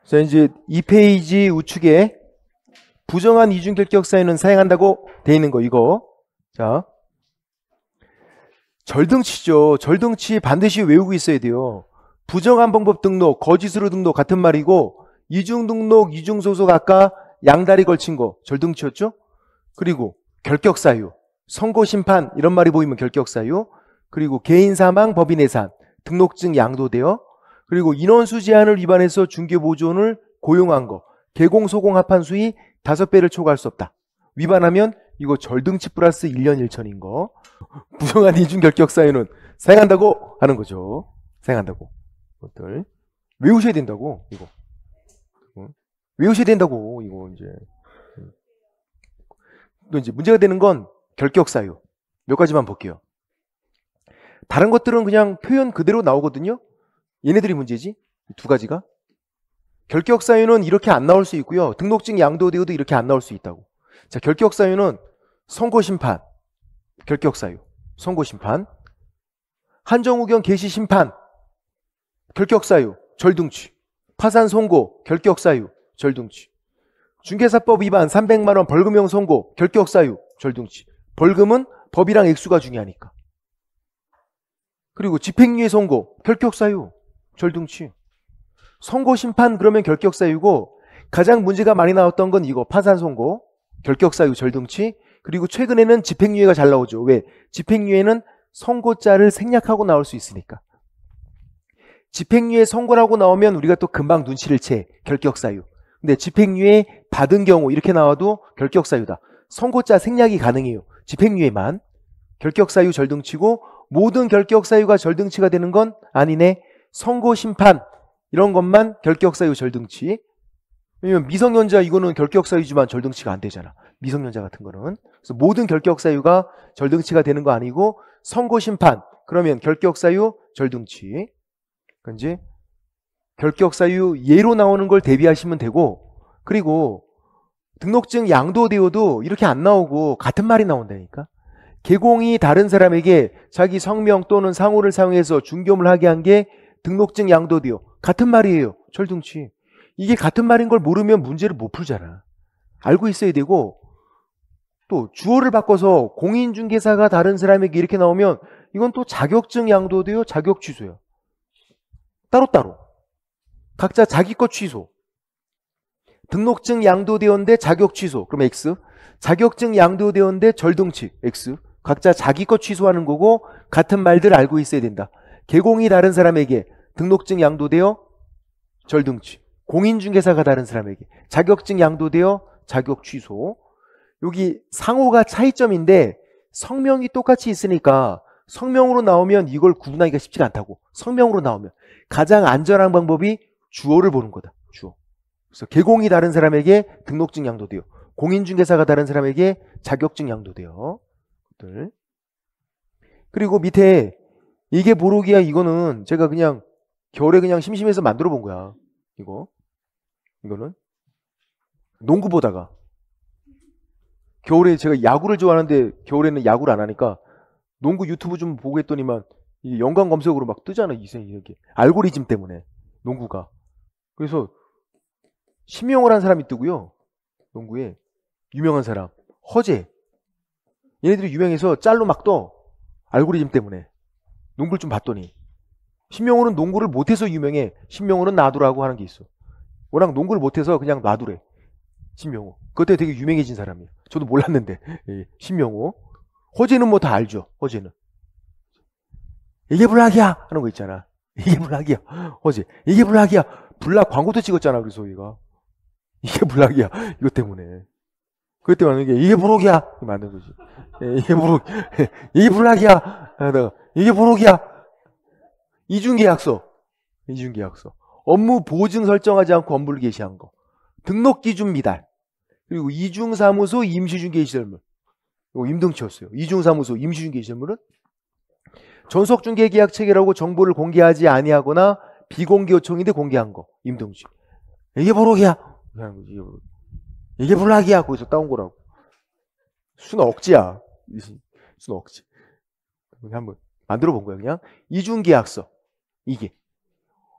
자, 이제 2페이지 우측에 부정한 이중 결격 사유는 사용한다고 돼 있는 거 이거. 자, 절등치죠. 절등치 반드시 외우고 있어야 돼요. 부정한 방법 등록, 거짓으로 등록 같은 말이고, 이중 등록, 이중 소속 아까 양다리 걸친 거 절등치였죠? 그리고 결격 사유, 선고 심판 이런 말이 보이면 결격 사유, 그리고 개인 사망, 법인 해산, 등록증 양도되어, 그리고 인원수 제한을 위반해서 중개보조원을 고용한 거, 개공, 소공 합한 수위 5배를 초과할 수 없다. 위반하면 이거 절등치 플러스 1년 1천인 거. 부정한 이중 결격 사유는 사용한다고 하는 거죠. 사용한다고. 것들 외우셔야 된다고 이거. 외우셔야 된다고 이거 이제. 또 이제 문제가 되는 건 결격 사유. 몇 가지만 볼게요. 다른 것들은 그냥 표현 그대로 나오거든요. 얘네들이 문제지. 두 가지가. 결격 사유는 이렇게 안 나올 수 있고요. 등록증 양도되어도 이렇게 안 나올 수 있다고. 자, 결격 사유는 선고 심판, 결격 사유, 선고 심판, 한정우경 개시 심판, 결격 사유, 절등치, 파산 선고, 결격 사유, 절등치, 중개사법 위반 300만 원 벌금형 선고, 결격 사유, 절등치. 벌금은 법이랑 액수가 중요하니까. 그리고 집행유예 선고, 결격 사유, 절등치. 선고 심판 그러면 결격 사유고, 가장 문제가 많이 나왔던 건 이거 파산 선고, 결격 사유, 절등치. 그리고 최근에는 집행유예가 잘 나오죠. 왜? 집행유예는 선고자를 생략하고 나올 수 있으니까. 집행유예 선고라고 나오면 우리가 또 금방 눈치를 채. 결격 사유. 근데 집행유예 받은 경우 이렇게 나와도 결격 사유다. 선고자 생략이 가능해요. 집행유예만. 결격 사유 절등치고, 모든 결격 사유가 절등치가 되는 건 아니네. 선고 심판 이런 것만 결격 사유 절등치. 왜냐면 미성년자 이거는 결격 사유지만 절등치가 안 되잖아. 미성년자 같은 거는. 그래서 모든 결격 사유가 절등치가 되는 거 아니고, 선고 심판 그러면 결격 사유 절등치. 그런지 결격 사유 예로 나오는 걸 대비하시면 되고, 그리고 등록증 양도되어도 이렇게 안 나오고 같은 말이 나온다니까. 개공이 다른 사람에게 자기 성명 또는 상호를 사용해서 중개업을 하게 한 게 등록증 양도되어 같은 말이에요. 절등치. 이게 같은 말인 걸 모르면 문제를 못 풀잖아. 알고 있어야 되고, 또 주어를 바꿔서 공인중개사가 다른 사람에게 이렇게 나오면 이건 또 자격증 양도되어 자격 취소요. 따로따로. 각자 자기 것 취소. 등록증 양도되었는데 자격 취소. 그럼 X. 자격증 양도되었는데 절등치. X. 각자 자기 것 취소하는 거고, 같은 말들 알고 있어야 된다. 개공이 다른 사람에게 등록증 양도되어 절등치. 공인중개사가 다른 사람에게 자격증 양도되어 자격 취소. 여기 상호가 차이점인데 성명이 똑같이 있으니까 성명으로 나오면 이걸 구분하기가 쉽지가 않다고. 성명으로 나오면 가장 안전한 방법이 주어를 보는 거다. 주어. 그래서 개공이 다른 사람에게 등록증 양도되어, 공인중개사가 다른 사람에게 자격증 양도되어. 그리고 밑에 이게 모르기야, 이거는 제가 그냥 겨울에 그냥 심심해서 만들어 본 거야. 이거는 농구 보다가, 겨울에 제가 야구를 좋아하는데 겨울에는 야구를 안 하니까 농구 유튜브 좀 보고 했더니만 이게 연관 검색으로 막 뜨잖아. 이게 알고리즘 때문에 농구가. 그래서 심영을 한 사람이 뜨고요. 농구에 유명한 사람 허재. 얘네들이 유명해서 짤로 막 떠. 알고리즘 때문에. 농구를 좀 봤더니 신명호는 농구를 못해서 유명해. 신명호는 놔두라고 하는 게 있어. 워낙 농구를 못해서 그냥 놔두래. 신명호. 그때 되게 유명해진 사람이에요. 저도 몰랐는데. 신명호. 허재는 뭐 다 알죠. 허재는. 이게 불락이야 하는 거 있잖아. 이게 불락이야. 허재. 이게 불락이야. 불락 광고도 찍었잖아. 그래서 얘가. 이게 불락이야. 이것 때문에. 그것 때문에 이게 부록이야. 만든 거지. 이게 부록. 이게 불락이야. 이게 부록이야. 이중계약서. 업무 보증 설정하지 않고 업무를 개시한 거. 등록기준 미달. 그리고 이중사무소 임시중개시설물. 이거 임등치였어요. 이중사무소 임시중개시설물은 전속중개계약 체결하고 정보를 공개하지 아니하거나 비공개 요청인데 공개한 거. 임등치. 이게 보록이야. 이게 불락이야. 거기서 따온 거라고. 수는 억지야. 수는 억지. 한번 만들어 본 거야. 그냥 이중계약서. 이게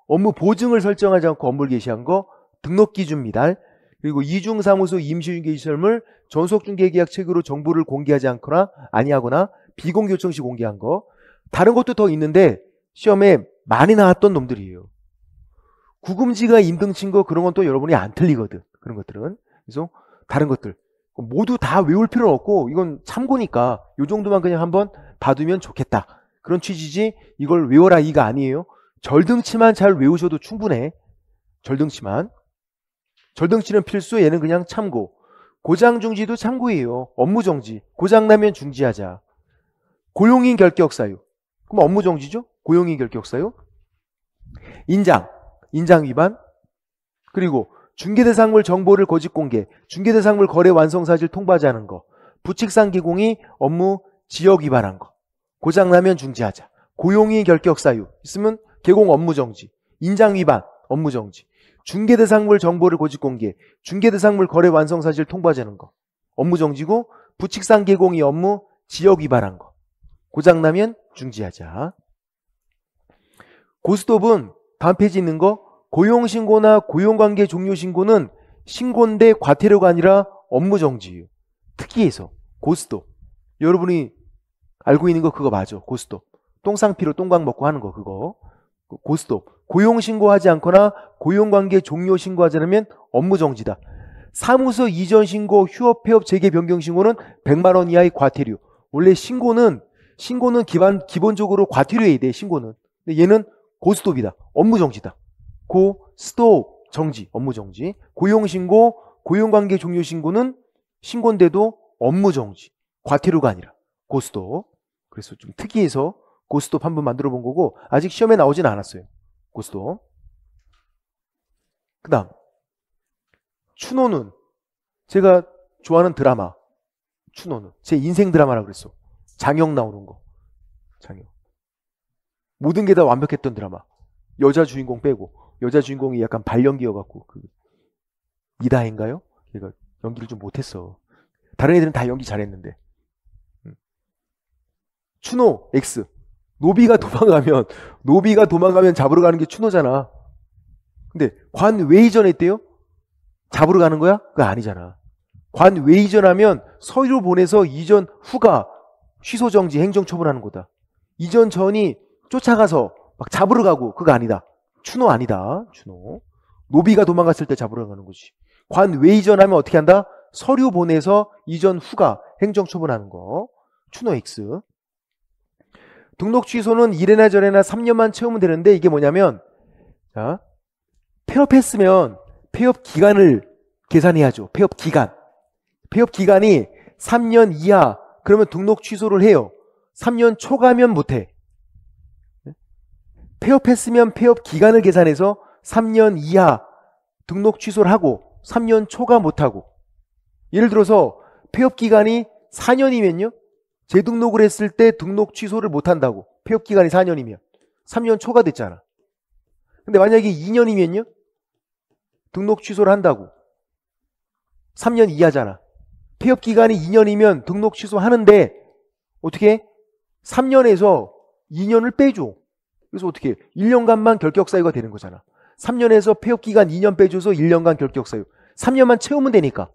업무 보증을 설정하지 않고 업무를 개시한 거. 등록기준 미달, 그리고 이중사무소 임시중개시설물 전속중개계약 체계로 정보를 공개하지 않거나 아니하거나 비공개 요청 시 공개한 거. 다른 것도 더 있는데 시험에 많이 나왔던 놈들이에요. 구금지가 임등친 거 그런 건 또 여러분이 안 틀리거든. 그런 것들은. 그래서 다른 것들 모두 다 외울 필요는 없고 이건 참고니까 요 정도만 그냥 한번 봐두면 좋겠다. 그런 취지지 이걸 외워라 이가 아니에요. 절등치만 잘 외우셔도 충분해. 절등치만. 절등치는 필수, 얘는 그냥 참고. 고장중지도 참고예요. 업무정지. 고장나면 중지하자. 고용인 결격사유. 그럼 업무정지죠? 고용인 결격사유. 인장 위반. 그리고 중개대상물 정보를 거짓 공개, 중개대상물 거래 완성 사실 통보하지 않은 거, 부칙상 기공이 업무 지역 위반한 거, 고장나면 중지하자. 고용인 결격사유 있으면 개공 업무정지, 인장 위반 업무정지, 중개대상물 정보를 거짓 공개, 중개대상물 거래 완성 사실 통보하지 않은 거, 업무정지고, 부칙상 개공이 업무 지역 위반한 거, 고장나면 중지하자. 고스톱은 다음 페이지 있는 거, 고용신고나 고용관계 종료신고는 신고인데 과태료가 아니라 업무정지예요. 특기에서 고스톱. 여러분이 알고 있는 거 그거 맞아. 고스톱. 똥상피로 똥광 먹고 하는 거 그거. 고스톱. 고용신고하지 않거나 고용관계 종료신고하지 않으면 업무정지다. 사무소 이전 신고, 휴업, 폐업, 재개, 변경 신고는 100만 원 이하의 과태료. 원래 신고는 기본적으로 과태료해야 돼. 신고는. 근데 얘는 고스톱이다. 업무정지다. 고스톱 정지, 업무정지. 고용신고, 고용관계 종료신고는 신고인데도 업무정지, 과태료가 아니라 고스톱. 그래서 좀 특이해서 고스톱 한번 만들어 본 거고 아직 시험에 나오진 않았어요. 고스톱. 그 다음 추노는 제가 좋아하는 드라마. 추노는 제 인생 드라마라고 그랬어. 장혁 나오는 거. 장혁. 모든 게 다 완벽했던 드라마. 여자 주인공 빼고. 여자 주인공이 약간 발연기여갖고 그 이다혜인가요? 걔가 연기를 좀 못했어. 다른 애들은 다 연기 잘했는데. 추노 X. 노비가 도망가면 잡으러 가는 게 추노잖아. 근데 관 왜 이전했대요? 잡으러 가는 거야? 그거 아니잖아. 관 왜 이전하면 서류 보내서 이전 후가 취소 정지 행정 처분하는 거다. 이전 전이 쫓아가서 막 잡으러 가고 그거 아니다. 추노 아니다. 추노. 노비가 도망갔을 때 잡으러 가는 거지. 관 왜 이전하면 어떻게 한다? 서류 보내서 이전 후가 행정 처분하는 거. 추노 X. 등록 취소는 이래나 저래나 3년만 채우면 되는데 이게 뭐냐면 자, 폐업했으면 폐업 기간을 계산해야죠. 폐업 기간. 폐업 기간이 3년 이하 그러면 등록 취소를 해요. 3년 초과면 못해. 폐업했으면 폐업 기간을 계산해서 3년 이하 등록 취소를 하고 3년 초과 못하고. 예를 들어서 폐업 기간이 4년이면요. 재등록을 했을 때 등록 취소를 못한다고. 폐업 기간이 4년이면 3년 초과 됐잖아. 근데 만약에 2년이면요. 등록 취소를 한다고. 3년 이하잖아. 폐업 기간이 2년이면 등록 취소하는데 어떻게? 3년에서 2년을 빼줘. 그래서 어떻게? 1년간만 결격사유가 되는 거잖아. 3년에서 폐업기간 2년 빼줘서 1년간 결격사유. 3년만 채우면 되니까.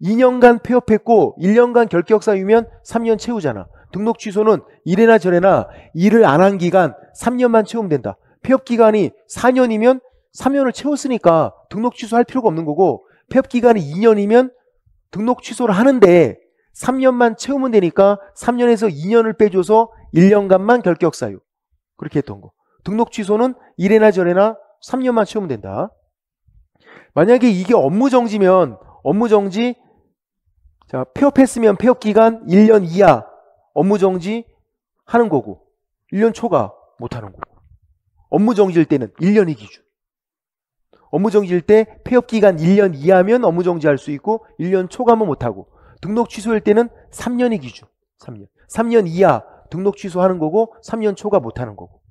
2년간 폐업했고 1년간 결격사유면 3년 채우잖아. 등록 취소는 이래나 저래나 일을 안 한 기간 3년만 채우면 된다. 폐업기간이 4년이면 3년을 채웠으니까 등록 취소할 필요가 없는 거고, 폐업기간이 2년이면 등록 취소를 하는데 3년만 채우면 되니까 3년에서 2년을 빼줘서 1년간만 결격사유. 그렇게 했던 거. 등록 취소는 이래나 저래나 3년만 채우면 된다. 만약에 이게 업무정지면 업무정지, 자, 폐업했으면 폐업기간 1년 이하 업무정지 하는 거고 1년 초과 못하는 거고. 업무정지일 때는 1년이 기준. 업무정지일 때 폐업기간 1년 이하면 업무정지할 수 있고 1년 초과면 못하고, 등록 취소일 때는 3년이 기준. 3년. 3년 이하 등록 취소하는 거고 3년 초과 못하는 거고.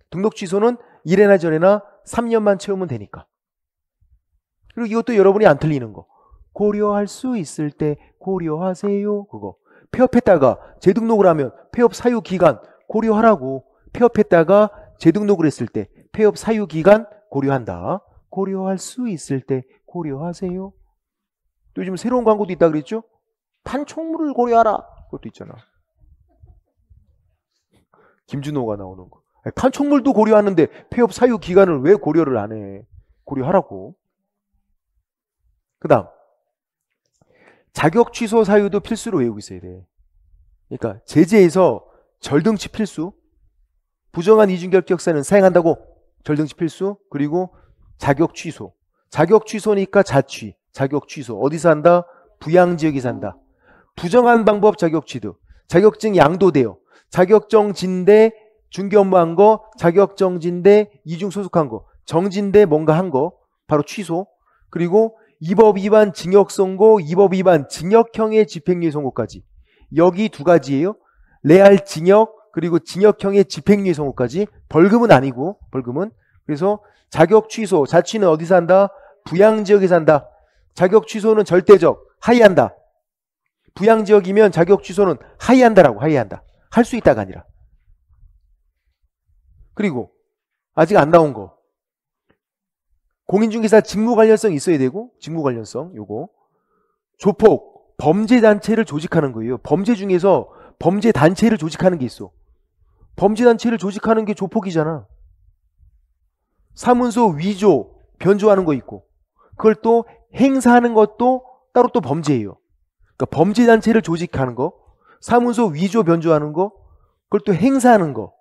등록 취소는 이래나 저래나 3년만 채우면 되니까. 그리고 이것도 여러분이 안 틀리는 거. 고려할 수 있을 때 고려하세요. 그거. 폐업했다가 재등록을 하면 폐업 사유 기간 고려하라고. 폐업했다가 재등록을 했을 때 폐업 사유 기간 고려한다. 고려할 수 있을 때 고려하세요. 또 요즘 새로운 광고도 있다 그랬죠? 판촉물을 고려하라. 그것도 있잖아. 김준호가 나오는 거. 아니, 판촉물도 고려하는데 폐업 사유 기간을 왜 고려를 안 해? 고려하라고. 그 다음 자격 취소 사유도 필수로 외우고 있어야 돼. 그러니까 제재에서 절등치 필수, 부정한 이중결격사는 사행한다고 절등치 필수, 그리고 자격 취소. 자격 취소니까 자취, 자격 취소. 어디서 한다? 부양지역에서 한다. 부정한 방법 자격 취득. 자격증 양도돼요. 자격정진대 중개업무한 거, 자격정진대 이중 소속한 거, 정진대 뭔가 한 거, 바로 취소. 그리고 이 법 위반 징역 선고, 이 법 위반 징역형의 집행유예 선고까지. 여기 두 가지예요. 레알 징역, 그리고 징역형의 집행유예 선고까지. 벌금은 아니고, 벌금은. 그래서 자격 취소, 자취는 어디서 한다? 부양지역에서 한다. 자격 취소는 절대적, 하이한다. 부양지역이면 자격 취소는 하이한다라고, 하이한다. 할 수 있다가 아니라. 그리고 아직 안 나온 거. 공인중개사 직무 관련성 있어야 되고, 직무 관련성 요거. 조폭, 범죄 단체를 조직하는 거예요. 범죄 중에서 범죄 단체를 조직하는 게 있어. 범죄 단체를 조직하는 게 조폭이잖아. 사문서 위조, 변조하는 거 있고, 그걸 또 행사하는 것도 따로 또 범죄예요. 그러니까 범죄 단체를 조직하는 거, 사문서 위조, 변조하는 거, 그걸 또 행사하는 거,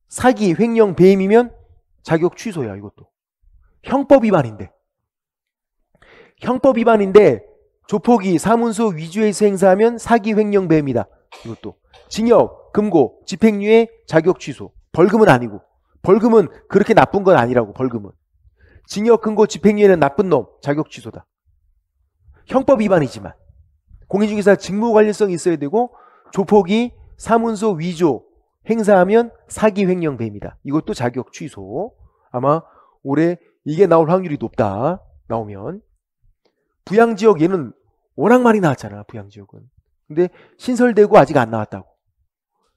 사기, 횡령, 배임이면 자격 취소야. 이것도 형법 위반인데, 형법 위반인데 조폭이 사문서 위조해서 행사하면 사기, 횡령, 배임이다. 이것도 징역, 금고, 집행유예, 자격 취소. 벌금은 아니고, 벌금은 그렇게 나쁜 건 아니라고. 벌금은 징역, 금고, 집행유예는 나쁜 놈, 자격 취소다. 형법 위반이지만 공인중개사 직무 관련성이 있어야 되고, 조폭이 사문서 위조 행사하면 사기, 횡령, 배임이다. 이것도 자격 취소. 아마 올해 이게 나올 확률이 높다. 나오면. 부양지역 얘는 워낙 많이 나왔잖아. 부양지역은. 근데 신설되고 아직 안 나왔다고.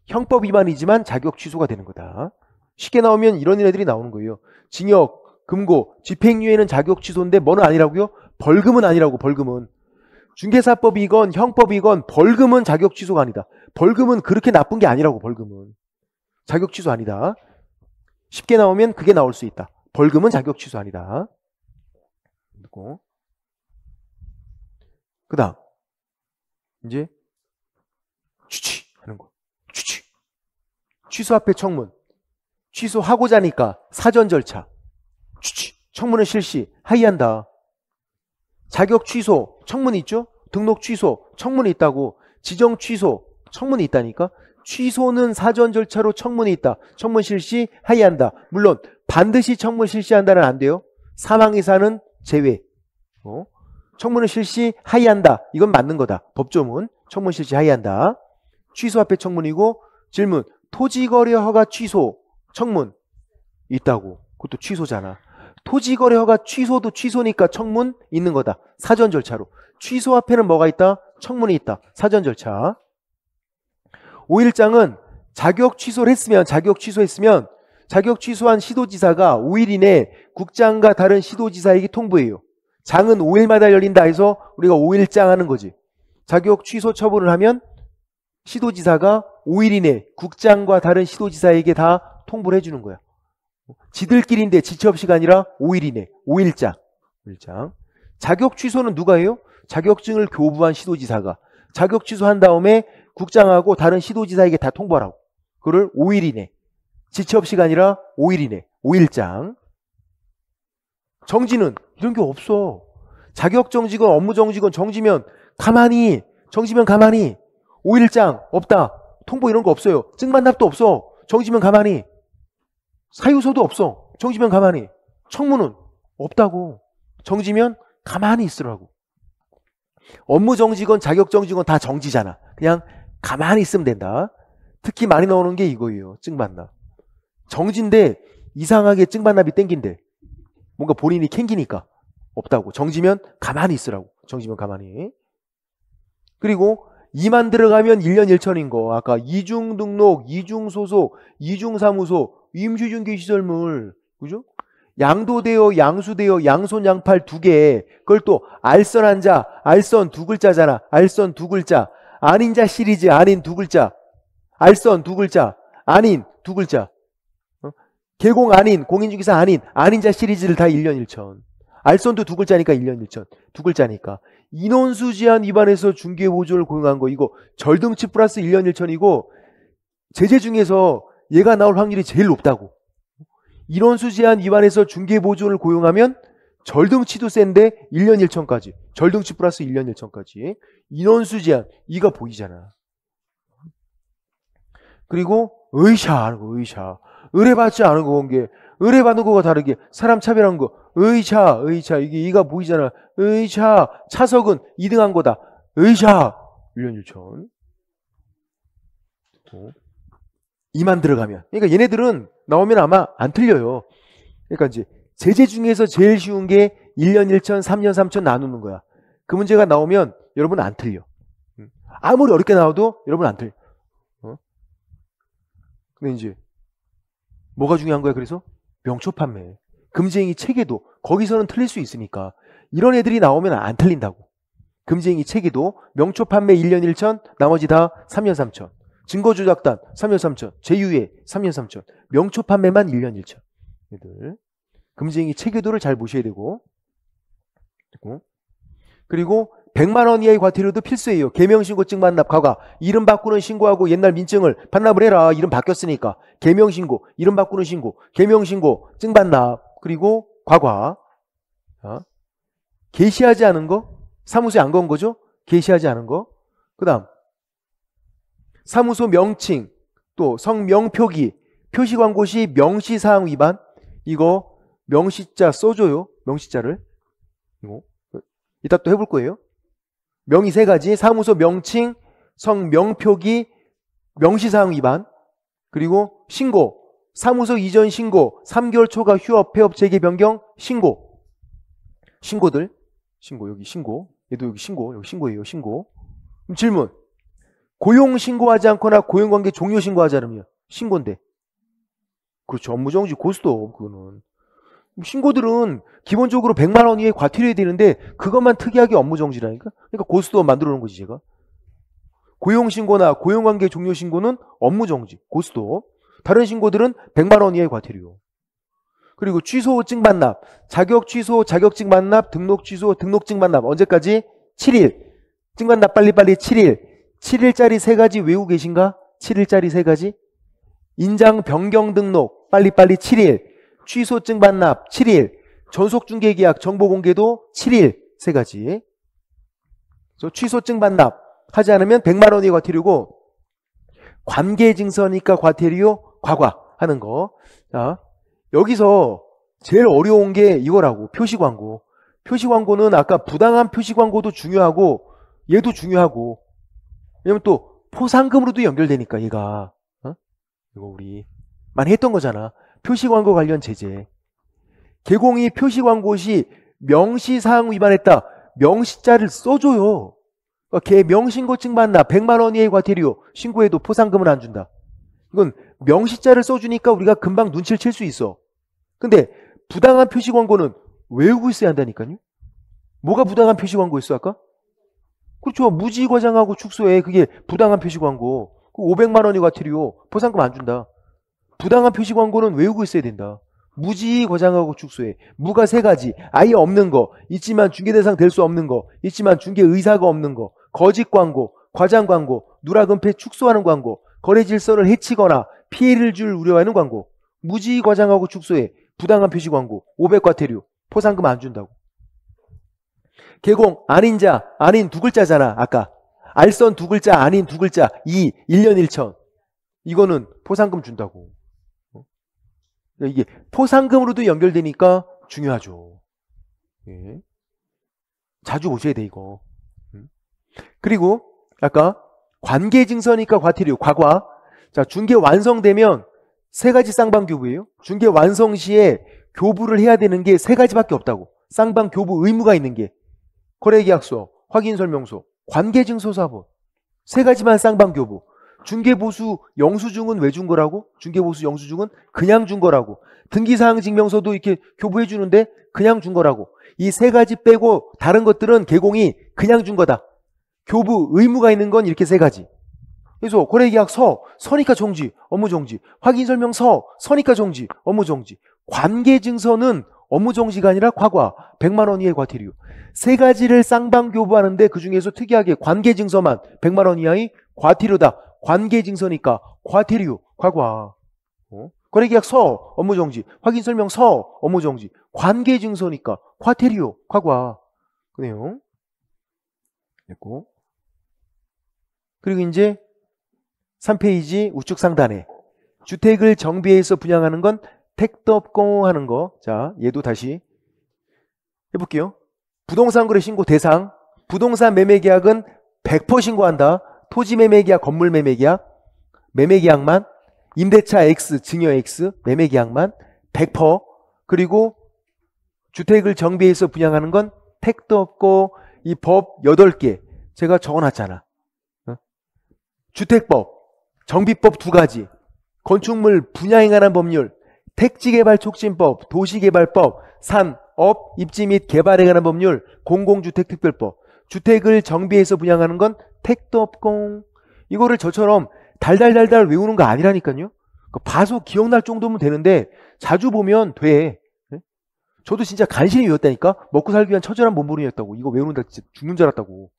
형법 위반이지만 자격 취소가 되는 거다. 쉽게 나오면 이런 애들이 나오는 거예요. 징역, 금고, 집행유예는 자격 취소인데 뭐는 아니라고요? 벌금은 아니라고. 벌금은 중개사법이건 형법이건 벌금은 자격 취소가 아니다. 벌금은 그렇게 나쁜 게 아니라고. 벌금은 자격 취소 아니다. 쉽게 나오면 그게 나올 수 있다. 벌금은 자격 취소 아니다. 그 다음 이제 취취하는 거. 취취. 취소 앞에 청문. 취소하고자 하니까 사전 절차. 취취. 청문은 실시. 하이한다. 자격 취소. 청문이 있죠? 등록 취소. 청문이 있다고. 지정 취소. 청문이 있다니까. 취소는 사전 절차로 청문이 있다. 청문 실시. 하이한다. 물론 반드시 청문 실시한다는 안 돼요. 사망이사는 제외. 청문은 실시 하이한다. 이건 맞는 거다. 법조문. 청문 실시 하이한다. 취소 앞에 청문이고, 질문. 토지거래 허가 취소. 청문 있다고. 그것도 취소잖아. 토지거래 허가 취소도 취소니까 청문 있는 거다. 사전 절차로. 취소 앞에는 뭐가 있다? 청문이 있다. 사전 절차. 5일장은 자격 취소했으면 자격 취소한 시도지사가 5일 이내 국장과 다른 시도지사에게 통보해요. 장은 5일마다 열린다 해서 우리가 5일장 하는 거지. 자격 취소 처분을 하면 시도지사가 5일 이내 국장과 다른 시도지사에게 다 통보를 해주는 거야. 지들끼리인데 지체없이가 아니라 5일 이내. 5일장. 자격 취소는 누가 해요? 자격증을 교부한 시도지사가. 자격 취소한 다음에 국장하고 다른 시도지사에게 다 통보하라고. 그걸 5일 이내. 지체없이가 아니라 5일 이내. 5일장. 정지는 이런 게 없어. 자격정지건 업무정지건 정지면 가만히. 5일장 없다. 통보 이런 거 없어요. 증반납도 없어. 정지면 가만히. 사유서도 없어. 정지면 가만히. 청문은 없다고. 정지면 가만히 있으라고. 업무정지건 자격정지건 다 정지잖아. 그냥 가만히 있으면 된다. 특히 많이 나오는 게 이거예요. 증반납. 정지인데 이상하게 증반납이 땡긴대. 뭔가 본인이 캥기니까 없다고. 정지면 가만히 있으라고. 정지면 가만히. 그리고 2만 들어가면 1년 1천인 거. 아까 이중등록, 이중소속, 이중사무소, 임시중개시설물. 그죠? 양도되어, 양수되어, 양손, 양팔 두 개. 그걸 또 알선 한자, 알선 두 글자잖아. 알선 두 글자. 아닌자 시리즈, 아닌 두 글자. 알선 두 글자. 아닌 두 글자. 개공 아닌, 공인중개사 아닌, 아닌자 시리즈를 다 1년 1천. 알선도 두 글자니까 1년 1천. 두 글자니까. 인원수 제한 위반해서 중개보조를 고용한 거, 이거 절등치 플러스 1년 1천이고, 제재 중에서 얘가 나올 확률이 제일 높다고. 인원수 제한 위반해서 중개보조를 고용하면 절등치도 센데 1년 1천까지. 절등치 플러스 1년 1천까지. 인원수 제한, 이가 보이잖아. 그리고 의샤 하는 거, 의샤. 의뢰받지 않은 거 온 게, 의뢰받는 거가 다르게 사람 차별한 거, 의차, 이게 이가 보이잖아. 의차, 차석은 2등한 거다. 의차, 1년 1천. 이만 들어가면. 그러니까 얘네들은 나오면 아마 안 틀려요. 그러니까 이제 제재 중에서 제일 쉬운 게 1년 1천, 3년 3천 나누는 거야. 그 문제가 나오면 여러분 안 틀려. 아무리 어렵게 나와도 여러분 안 틀려. 근데 이제 뭐가 중요한 거야? 그래서 명초 판매, 금지행위 체계도 거기서는 틀릴 수 있으니까 이런 애들이 나오면 안 틀린다고. 금지행위 체계도 명초 판매 1년 1천, 나머지 다 3년 3천. 증거조작단 3년 3천, 제휴의 3년 3천, 명초 판매만 1년 1천. 얘들 금지행위 체계도를 잘 보셔야 되고, 그리고 100만 원 이하의 과태료도 필수예요. 개명신고증 반납, 과가. 이름 바꾸는 신고하고 옛날 민증을 반납을 해라. 이름 바뀌었으니까. 개명신고, 이름 바꾸는 신고, 개명신고, 증 반납, 그리고 과과. 게시하지 않은 거, 사무소에 안 건 거죠? 게시하지 않은 거. 그 다음 사무소 명칭, 또 성명표기, 표시광고 시 명시사항 위반. 이거 명시자 써줘요. 명시자를. 이거 이따 또 해볼 거예요. 명의 세 가지, 사무소 명칭, 성명표기, 명시사항 위반. 그리고 신고, 사무소 이전 신고, 3개월 초과 휴업, 폐업, 재개, 변경, 신고. 신고들, 신고, 여기 신고. 얘도 여기 신고, 여기 신고예요, 신고. 그럼 질문. 고용 신고하지 않거나 고용관계 종료 신고하지 않으면 신고인데. 그렇죠. 업무정지 고스톱, 그거는. 신고들은 기본적으로 100만 원 이하의 과태료해야 되는데 그것만 특이하게 업무정지라니까. 그러니까 고스톱 만들어 놓은 거지 제가. 고용신고나 고용관계 종료신고는 업무정지, 고스톱. 다른 신고들은 100만 원 이하의 과태료. 그리고 취소 증 반납, 자격 취소, 자격증 반납, 등록 취소, 등록증 반납. 언제까지? 7일. 증 반납 빨리빨리 7일. 7일짜리 세 가지 외우고 계신가? 7일짜리 세 가지. 인장 변경 등록 빨리빨리 7일. 취소증 반납 7일. 전속중개계약 정보공개도 7일. 세 가지. 그래서 취소증 반납 하지 않으면 100만 원의 과태료고, 관계증서니까 과태료 과과하는 거. 자, 여기서 제일 어려운 게 이거라고. 표시광고. 표시광고는 아까 부당한 표시광고도 중요하고 얘도 중요하고, 왜냐면 또 포상금으로도 연결되니까 얘가. 이거 우리 많이 했던 거잖아. 표시광고 관련 제재. 개공이 표시광고 시 명시사항 위반했다. 명시자를 써줘요. 그러니까 개 명신고증 반납 100만 원 이하의 과태료, 신고해도 포상금을 안 준다. 이건 명시자를 써주니까 우리가 금방 눈치를 챌 수 있어. 근데 부당한 표시광고는 외우고 있어야 한다니까요. 뭐가 부당한 표시광고였어 아까? 그렇죠. 무지과장하고 축소해. 그게 부당한 표시광고. 500만 원이 과태료, 포상금 안 준다. 부당한 표시광고는 외우고 있어야 된다. 무지과장하고 축소해. 무가 세 가지. 아예 없는 거, 있지만 중개대상 될 수 없는 거, 있지만 중개 의사가 없는 거, 거짓 광고, 과장 광고, 누락은폐 축소하는 광고, 거래 질서를 해치거나 피해를 줄 우려하는 광고. 무지과장하고 축소해. 부당한 표시광고, 500 과태료, 포상금 안 준다고. 개공, 아닌 자, 아닌 두 글자잖아. 아까 알선 두 글자, 아닌 두 글자, 1년 1천. 이거는 포상금 준다고. 이게 포상금으로도 연결되니까 중요하죠. 예. 자주 보셔야 돼 이거. 그리고 아까 관계증서니까 과태료, 과과. 자, 중개 완성되면 세 가지 쌍방교부예요. 중개 완성 시에 교부를 해야 되는 게 세 가지밖에 없다고. 쌍방교부 의무가 있는 게 거래계약서, 확인설명서, 관계증서사본. 세 가지만 쌍방교부. 중개보수 영수증은 왜 준 거라고? 중개보수 영수증은 그냥 준 거라고. 등기사항 증명서도 이렇게 교부해 주는데 그냥 준 거라고. 이 세 가지 빼고 다른 것들은 개공이 그냥 준 거다. 교부 의무가 있는 건 이렇게 세 가지. 그래서 거래계약서, 서니까 정지, 업무 정지. 확인설명서, 서니까 정지, 업무 정지. 관계증서는 업무 정지가 아니라 과과, 100만 원 이하의 과태료. 세 가지를 쌍방 교부하는데 그중에서 특이하게 관계증서만 100만 원 이하의 과태료다. 관계증서니까 과태료, 과과. 거래계약서, 업무 정지. 확인설명서, 업무 정지. 관계증서니까 과태료, 과과. 그 내용 됐고. 그리고 이제 3페이지 우측 상단에 주택을 정비해서 분양하는 건 택도 없고 하는 거. 자, 얘도 다시 해볼게요. 부동산 거래 신고 대상. 부동산 매매 계약은 100% 신고한다. 토지 매매 계약, 건물 매매 계약, 매매 계약만. 임대차 X, 증여 X, 매매 계약만 100%. 그리고 주택을 정비해서 분양하는 건 택도 없고 이 법 8개 제가 적어놨잖아. 주택법, 정비법 2가지, 건축물 분양에 관한 법률, 택지개발촉진법, 도시개발법, 산업, 입지 및 개발에 관한 법률, 공공주택특별법. 주택을 정비해서 분양하는 건 택도 없고. 이거를 저처럼 달달달달 외우는 거 아니라니까요. 봐서 기억날 정도면 되는데 자주 보면 돼. 저도 진짜 간신히 외웠다니까. 먹고 살기 위한 처절한 몸부림이었다고. 이거 외우는데 진짜 죽는 줄 알았다고.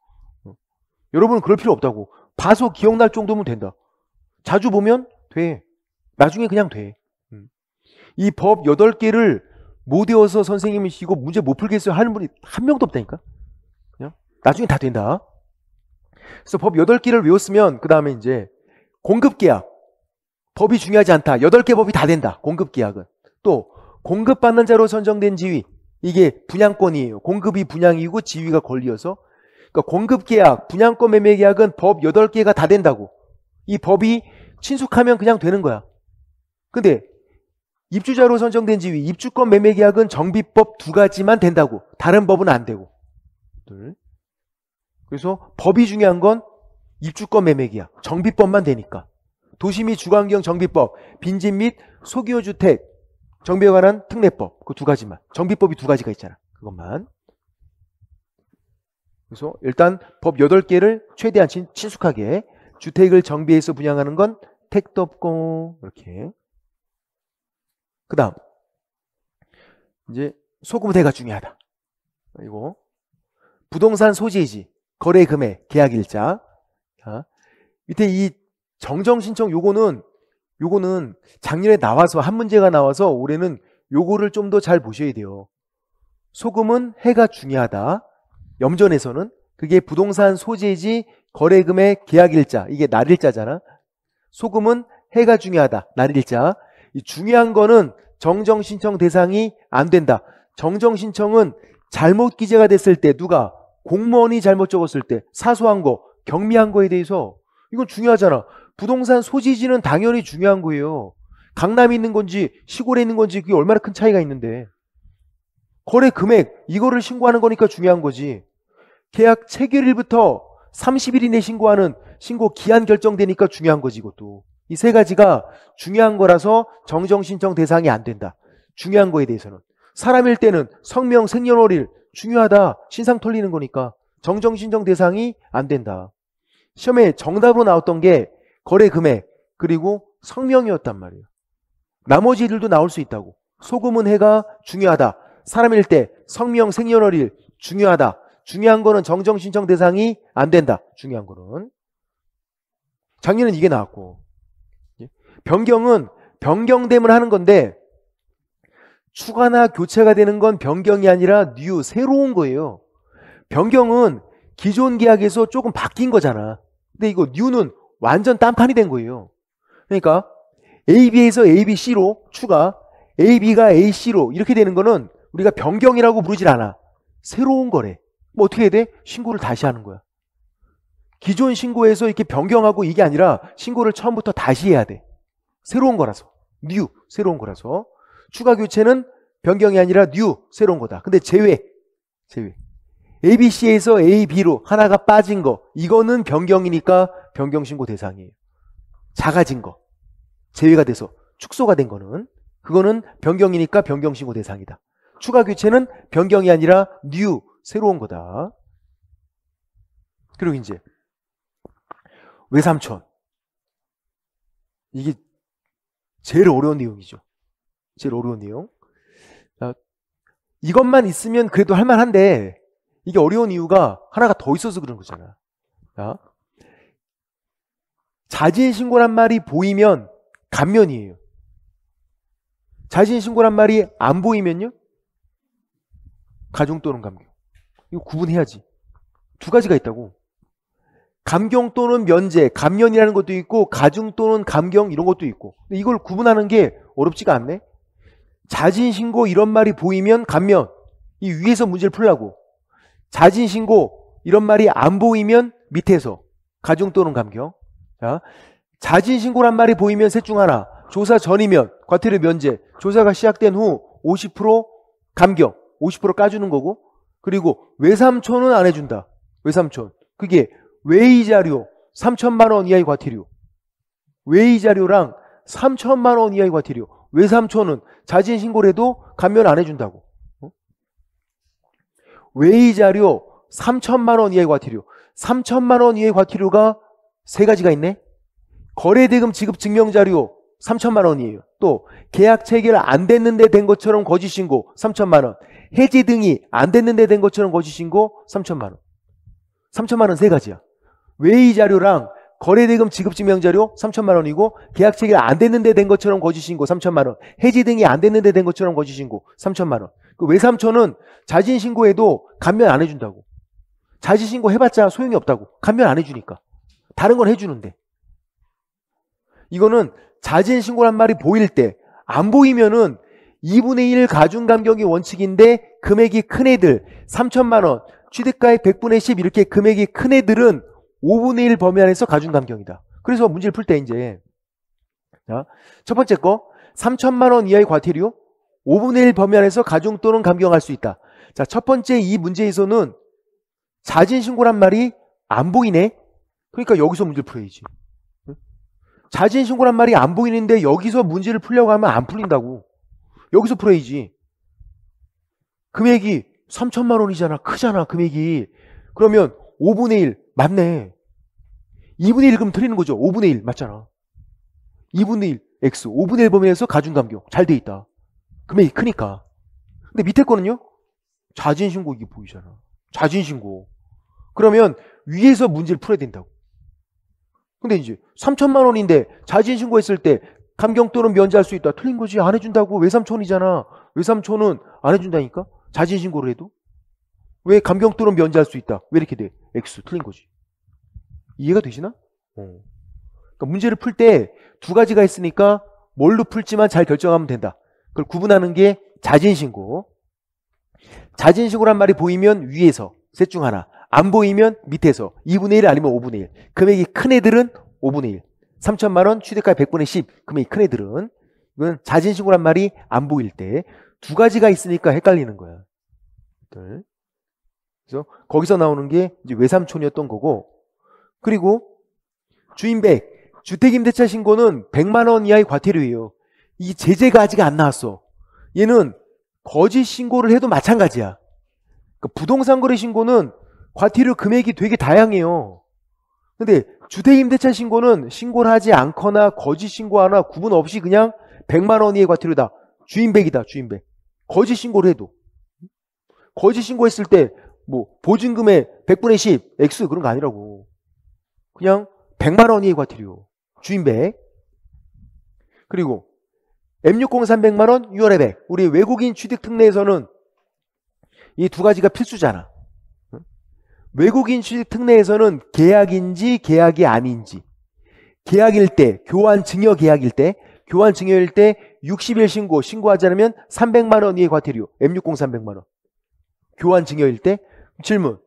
여러분은 그럴 필요 없다고. 봐서 기억날 정도면 된다. 자주 보면 돼. 나중에 그냥 돼. 이 법 8개를 못 외워서 선생님이 이거 문제 못 풀겠어요 하는 분이 한 명도 없다니까. 그냥 나중에 다 된다. 그래서 법 8개를 외웠으면 그 다음에 이제 공급계약. 법이 중요하지 않다. 8개 법이 다 된다. 공급계약은. 또 공급받는 자로 선정된 지위. 이게 분양권이에요. 공급이 분양이고 지위가 권리여서. 그러니까 공급계약, 분양권 매매계약은 법 8개가 다 된다고. 이 법이 친숙하면 그냥 되는 거야. 근데 입주자로 선정된 지위, 입주권 매매계약은 정비법 2가지만 된다고. 다른 법은 안 되고. 그래서 법이 중요한 건 입주권 매매계약, 정비법만 되니까. 도시 및 주거환경 정비법, 빈집 및 소기업주택 정비에 관한 특례법, 그 2가지만. 정비법이 2가지가 있잖아. 그것만. 그래서 일단 법 8개를 최대한 친숙하게 주택을 정비해서 분양하는 건 택도 없고 이렇게. 그 다음 이제 소금대가 중요하다. 이거 부동산 소재지, 거래 금액, 계약 일자. 자, 밑에 이 정정 신청 요거는 작년에 나와서 한 문제가 나와서 올해는 요거를 좀 더 잘 보셔야 돼요. 소금은 해가 중요하다. 염전에서는 그게 부동산 소재지, 거래 금액, 계약 일자. 이게 날일자잖아. 소금은 해가 중요하다. 날일자. 이 중요한 거는 정정 신청 대상이 안 된다. 정정 신청은 잘못 기재가 됐을 때, 누가 공무원이 잘못 적었을 때, 사소한 거, 경미한 거에 대해서 이건 중요하잖아. 부동산 소지지는 당연히 중요한 거예요. 강남에 있는 건지 시골에 있는 건지 그게 얼마나 큰 차이가 있는데. 거래 금액 이거를 신고하는 거니까 중요한 거지. 계약 체결일부터 30일 이내 신고하는 신고 기한 결정되니까 중요한 거지. 이것도 이 세 가지가 중요한 거라서 정정 신청 대상이 안 된다. 중요한 거에 대해서는. 사람일 때는 성명, 생년월일 중요하다. 신상 털리는 거니까 정정 신청 대상이 안 된다. 시험에 정답으로 나왔던 게 거래 금액 그리고 성명이었단 말이에요. 나머지 일들도 나올 수 있다고. 소금은 해가 중요하다. 사람일 때 성명, 생년월일 중요하다. 중요한 거는 정정 신청 대상이 안 된다. 중요한 거는. 작년엔 이게 나왔고. 변경은 변경됨을 하는 건데 추가나 교체가 되는 건 변경이 아니라 뉴, 새로운 거예요. 변경은 기존 계약에서 조금 바뀐 거잖아. 근데 이거 뉴는 완전 딴판이 된 거예요. 그러니까 AB에서 ABC로 추가, AB가 AC로 이렇게 되는 거는 우리가 변경이라고 부르질 않아. 새로운 거래. 뭐 어떻게 해야 돼? 신고를 다시 하는 거야. 기존 신고에서 이렇게 변경하고 이게 아니라 신고를 처음부터 다시 해야 돼. 새로운 거라서. 뉴, 새로운 거라서. 추가 교체는 변경이 아니라 뉴, 새로운 거다. 근데 제외. ABC에서 AB로 하나가 빠진 거. 이거는 변경이니까 변경 신고 대상이에요. 작아진 거, 제외가 돼서 축소가 된 거는 그거는 변경이니까 변경신고 대상이다. 추가 교체는 변경이 아니라 new, 새로운 거다. 그리고 이제 외삼촌. 이게 제일 어려운 내용이죠. 제일 어려운 내용. 이것만 있으면 그래도 할만한데 이게 어려운 이유가 하나가 더 있어서 그런 거잖아. 자진신고란 말이 보이면 감면이에요. 자진신고란 말이 안 보이면요? 가중 또는 감경. 이거 구분해야지. 두 가지가 있다고. 감경 또는 면제, 감면이라는 것도 있고 가중 또는 감경 이런 것도 있고. 근데 이걸 구분하는 게 어렵지가 않네. 자진신고 이런 말이 보이면 감면. 이 위에서 문제를 풀라고. 자진신고 이런 말이 안 보이면 밑에서 가중 또는 감경. 자, 자진신고란 말이 보이면 셋 중 하나. 조사 전이면 과태료 면제. 조사가 시작된 후 50% 감경. 50% 까주는 거고. 그리고 외삼촌은 안 해준다. 외삼촌. 그게 외의자료 3천만 원 이하의 과태료. 외의자료랑 3천만 원 이하의 과태료. 외삼촌은 자진신고를 해도 감면 안 해준다고. 외의자료 3천만 원 이하의 과태료. 3천만 원 이하의 과태료가 세 가지가 있네. 거래대금 지급 증명자료 3천만 원이에요. 또 계약 체결 안 됐는데 된 것처럼 거짓신고 3천만 원. 해지 등이 안 됐는데 된 것처럼 거짓신고 3천만 원. 3천만 원 세 가지야. 외의자료랑 거래대금 지급증명자료 3천만 원이고 계약 체결 안 됐는데 된 것처럼 거짓신고 3천만 원. 해지 등이 안 됐는데 된 것처럼 거짓신고 3천만 원. 그 외삼촌은 자진신고해도 감면 안 해준다고. 자진신고 해봤자 소용이 없다고. 감면 안 해주니까. 다른 건 해주는데. 이거는 자진신고란 말이 보일 때 안 보이면은 2분의 1 가중감경이 원칙인데 금액이 큰 애들 3천만 원, 취득가액 100분의 10 이렇게 금액이 큰 애들은 5분의 1 범위 안에서 가중감경이다. 그래서 문제를 풀 때 이제 자, 첫 번째 거 3천만 원 이하의 과태료 5분의 1 범위 안에서 가중 또는 감경할 수 있다. 자, 첫 번째 이 문제에서는 자진신고란 말이 안 보이네. 그러니까 여기서 문제를 풀어야지. 자진신고란 말이 안 보이는데 여기서 문제를 풀려고 하면 안 풀린다고. 여기서 풀어야지. 금액이 3천만 원이잖아. 크잖아 금액이. 그러면 5분의 1 맞네. 2분의 1 그럼 틀리는 거죠. 5분의 1 맞잖아. 2분의 1 X 5분의 1 범위에서 가중감경 잘 돼 있다. 금액이 크니까. 근데 밑에 거는요. 자진신고 이게 보이잖아. 자진신고. 그러면 위에서 문제를 풀어야 된다고. 근데 이제 3천만 원인데 자진신고했을 때 감경 또는 면제할 수 있다. 틀린 거지. 안 해준다고. 외삼촌이잖아. 외삼촌은 안 해준다니까. 자진신고를 해도. 왜 감경 또는 면제할 수 있다. 왜 이렇게 돼? X 틀린 거지. 이해가 되시나? 그러니까 문제를 풀 때 두 가지가 있으니까 뭘로 풀지만 잘 결정하면 된다. 그걸 구분하는 게 자진신고. 자진신고란 말이 보이면 위에서 셋 중 하나. 안 보이면 밑에서 2분의 1 아니면 5분의 1. 금액이 큰 애들은 5분의 1. 3천만 원 취득가 100분의 10. 금액이 큰 애들은. 이건 자진신고란 말이 안 보일 때 두 가지가 있으니까 헷갈리는 거야. 그래서 거기서 나오는 게 이제 외삼촌이었던 거고. 그리고 주인백. 주택임대차 신고는 100만 원 이하의 과태료예요. 이 제재가 아직 안 나왔어. 얘는 거짓 신고를 해도 마찬가지야. 그러니까 부동산 거래 신고는 과태료 금액이 되게 다양해요. 근데 주택임대차 신고는 신고를 하지 않거나 거짓 신고하나 구분 없이 그냥 100만 원 이하의 과태료다. 주인백이다. 주인백. 거짓 신고를 해도. 거짓 신고했을 때 뭐 보증금의 100분의 10 X 그런 거 아니라고. 그냥 100만 원 이하의 과태료. 주인백. 그리고 M60 300만 원, 6월 회백. 우리 외국인 취득 특례에서는 이 두 가지가 필수잖아. 외국인 취득 특례에서는 계약인지 계약이 아닌지. 계약일 때, 교환 증여 계약일 때, 교환 증여일 때 60일 신고하지 않으면 300만 원 이하의 과태료. M60 300만 원. 교환 증여일 때. 질문.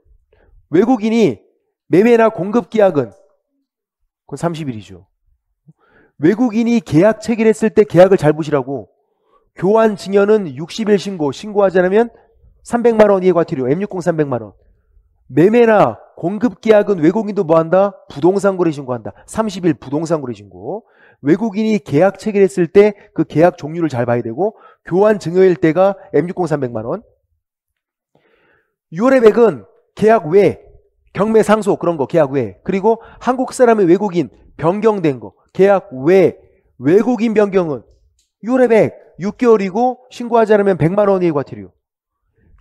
외국인이 매매나 공급 계약은 그건 30일이죠. 외국인이 계약 체결했을 때 계약을 잘 보시라고. 교환 증여는 60일 신고하지 않으면 300만 원 이하의 과태료. M60 300만 원. 매매나 공급계약은 외국인도 뭐한다? 부동산 거래 신고한다. 30일 부동산 거래 신고. 외국인이 계약 체결했을 때 그 계약 종류를 잘 봐야 되고, 교환 증여일 때가 M60 300만원. 6월의 100은 계약 외, 경매 상속 그런 거 계약 외. 그리고 한국 사람의 외국인 변경된 거 계약 외. 외국인 변경은 6월의 100 6개월이고 신고하지 않으면 100만 원의 과태료.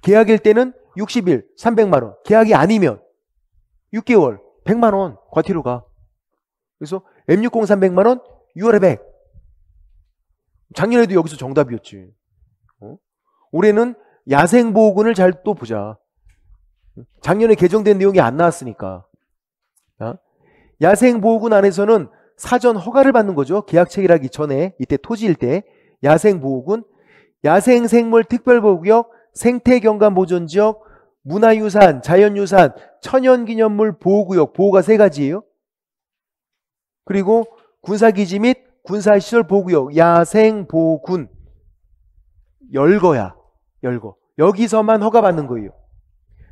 계약일 때는 60일 300만 원. 계약이 아니면 6개월 100만 원 과태료가. 그래서 M60 300만 원 6월의 100. 작년에도 여기서 정답이었지. 올해는 야생보호군을 잘 또 보자. 작년에 개정된 내용이 안 나왔으니까. 야생보호군 안에서는 사전 허가를 받는 거죠. 계약 체결하기 전에. 이때 토지일 때 야생보호군, 야생생물 특별보호구역, 생태경관보존지역, 문화유산, 자연유산, 천연기념물 보호구역. 보호가 3가지예요. 그리고 군사기지 및 군사시설 보호구역, 야생보호군. 열거야. 열거. 여기서만 허가받는 거예요.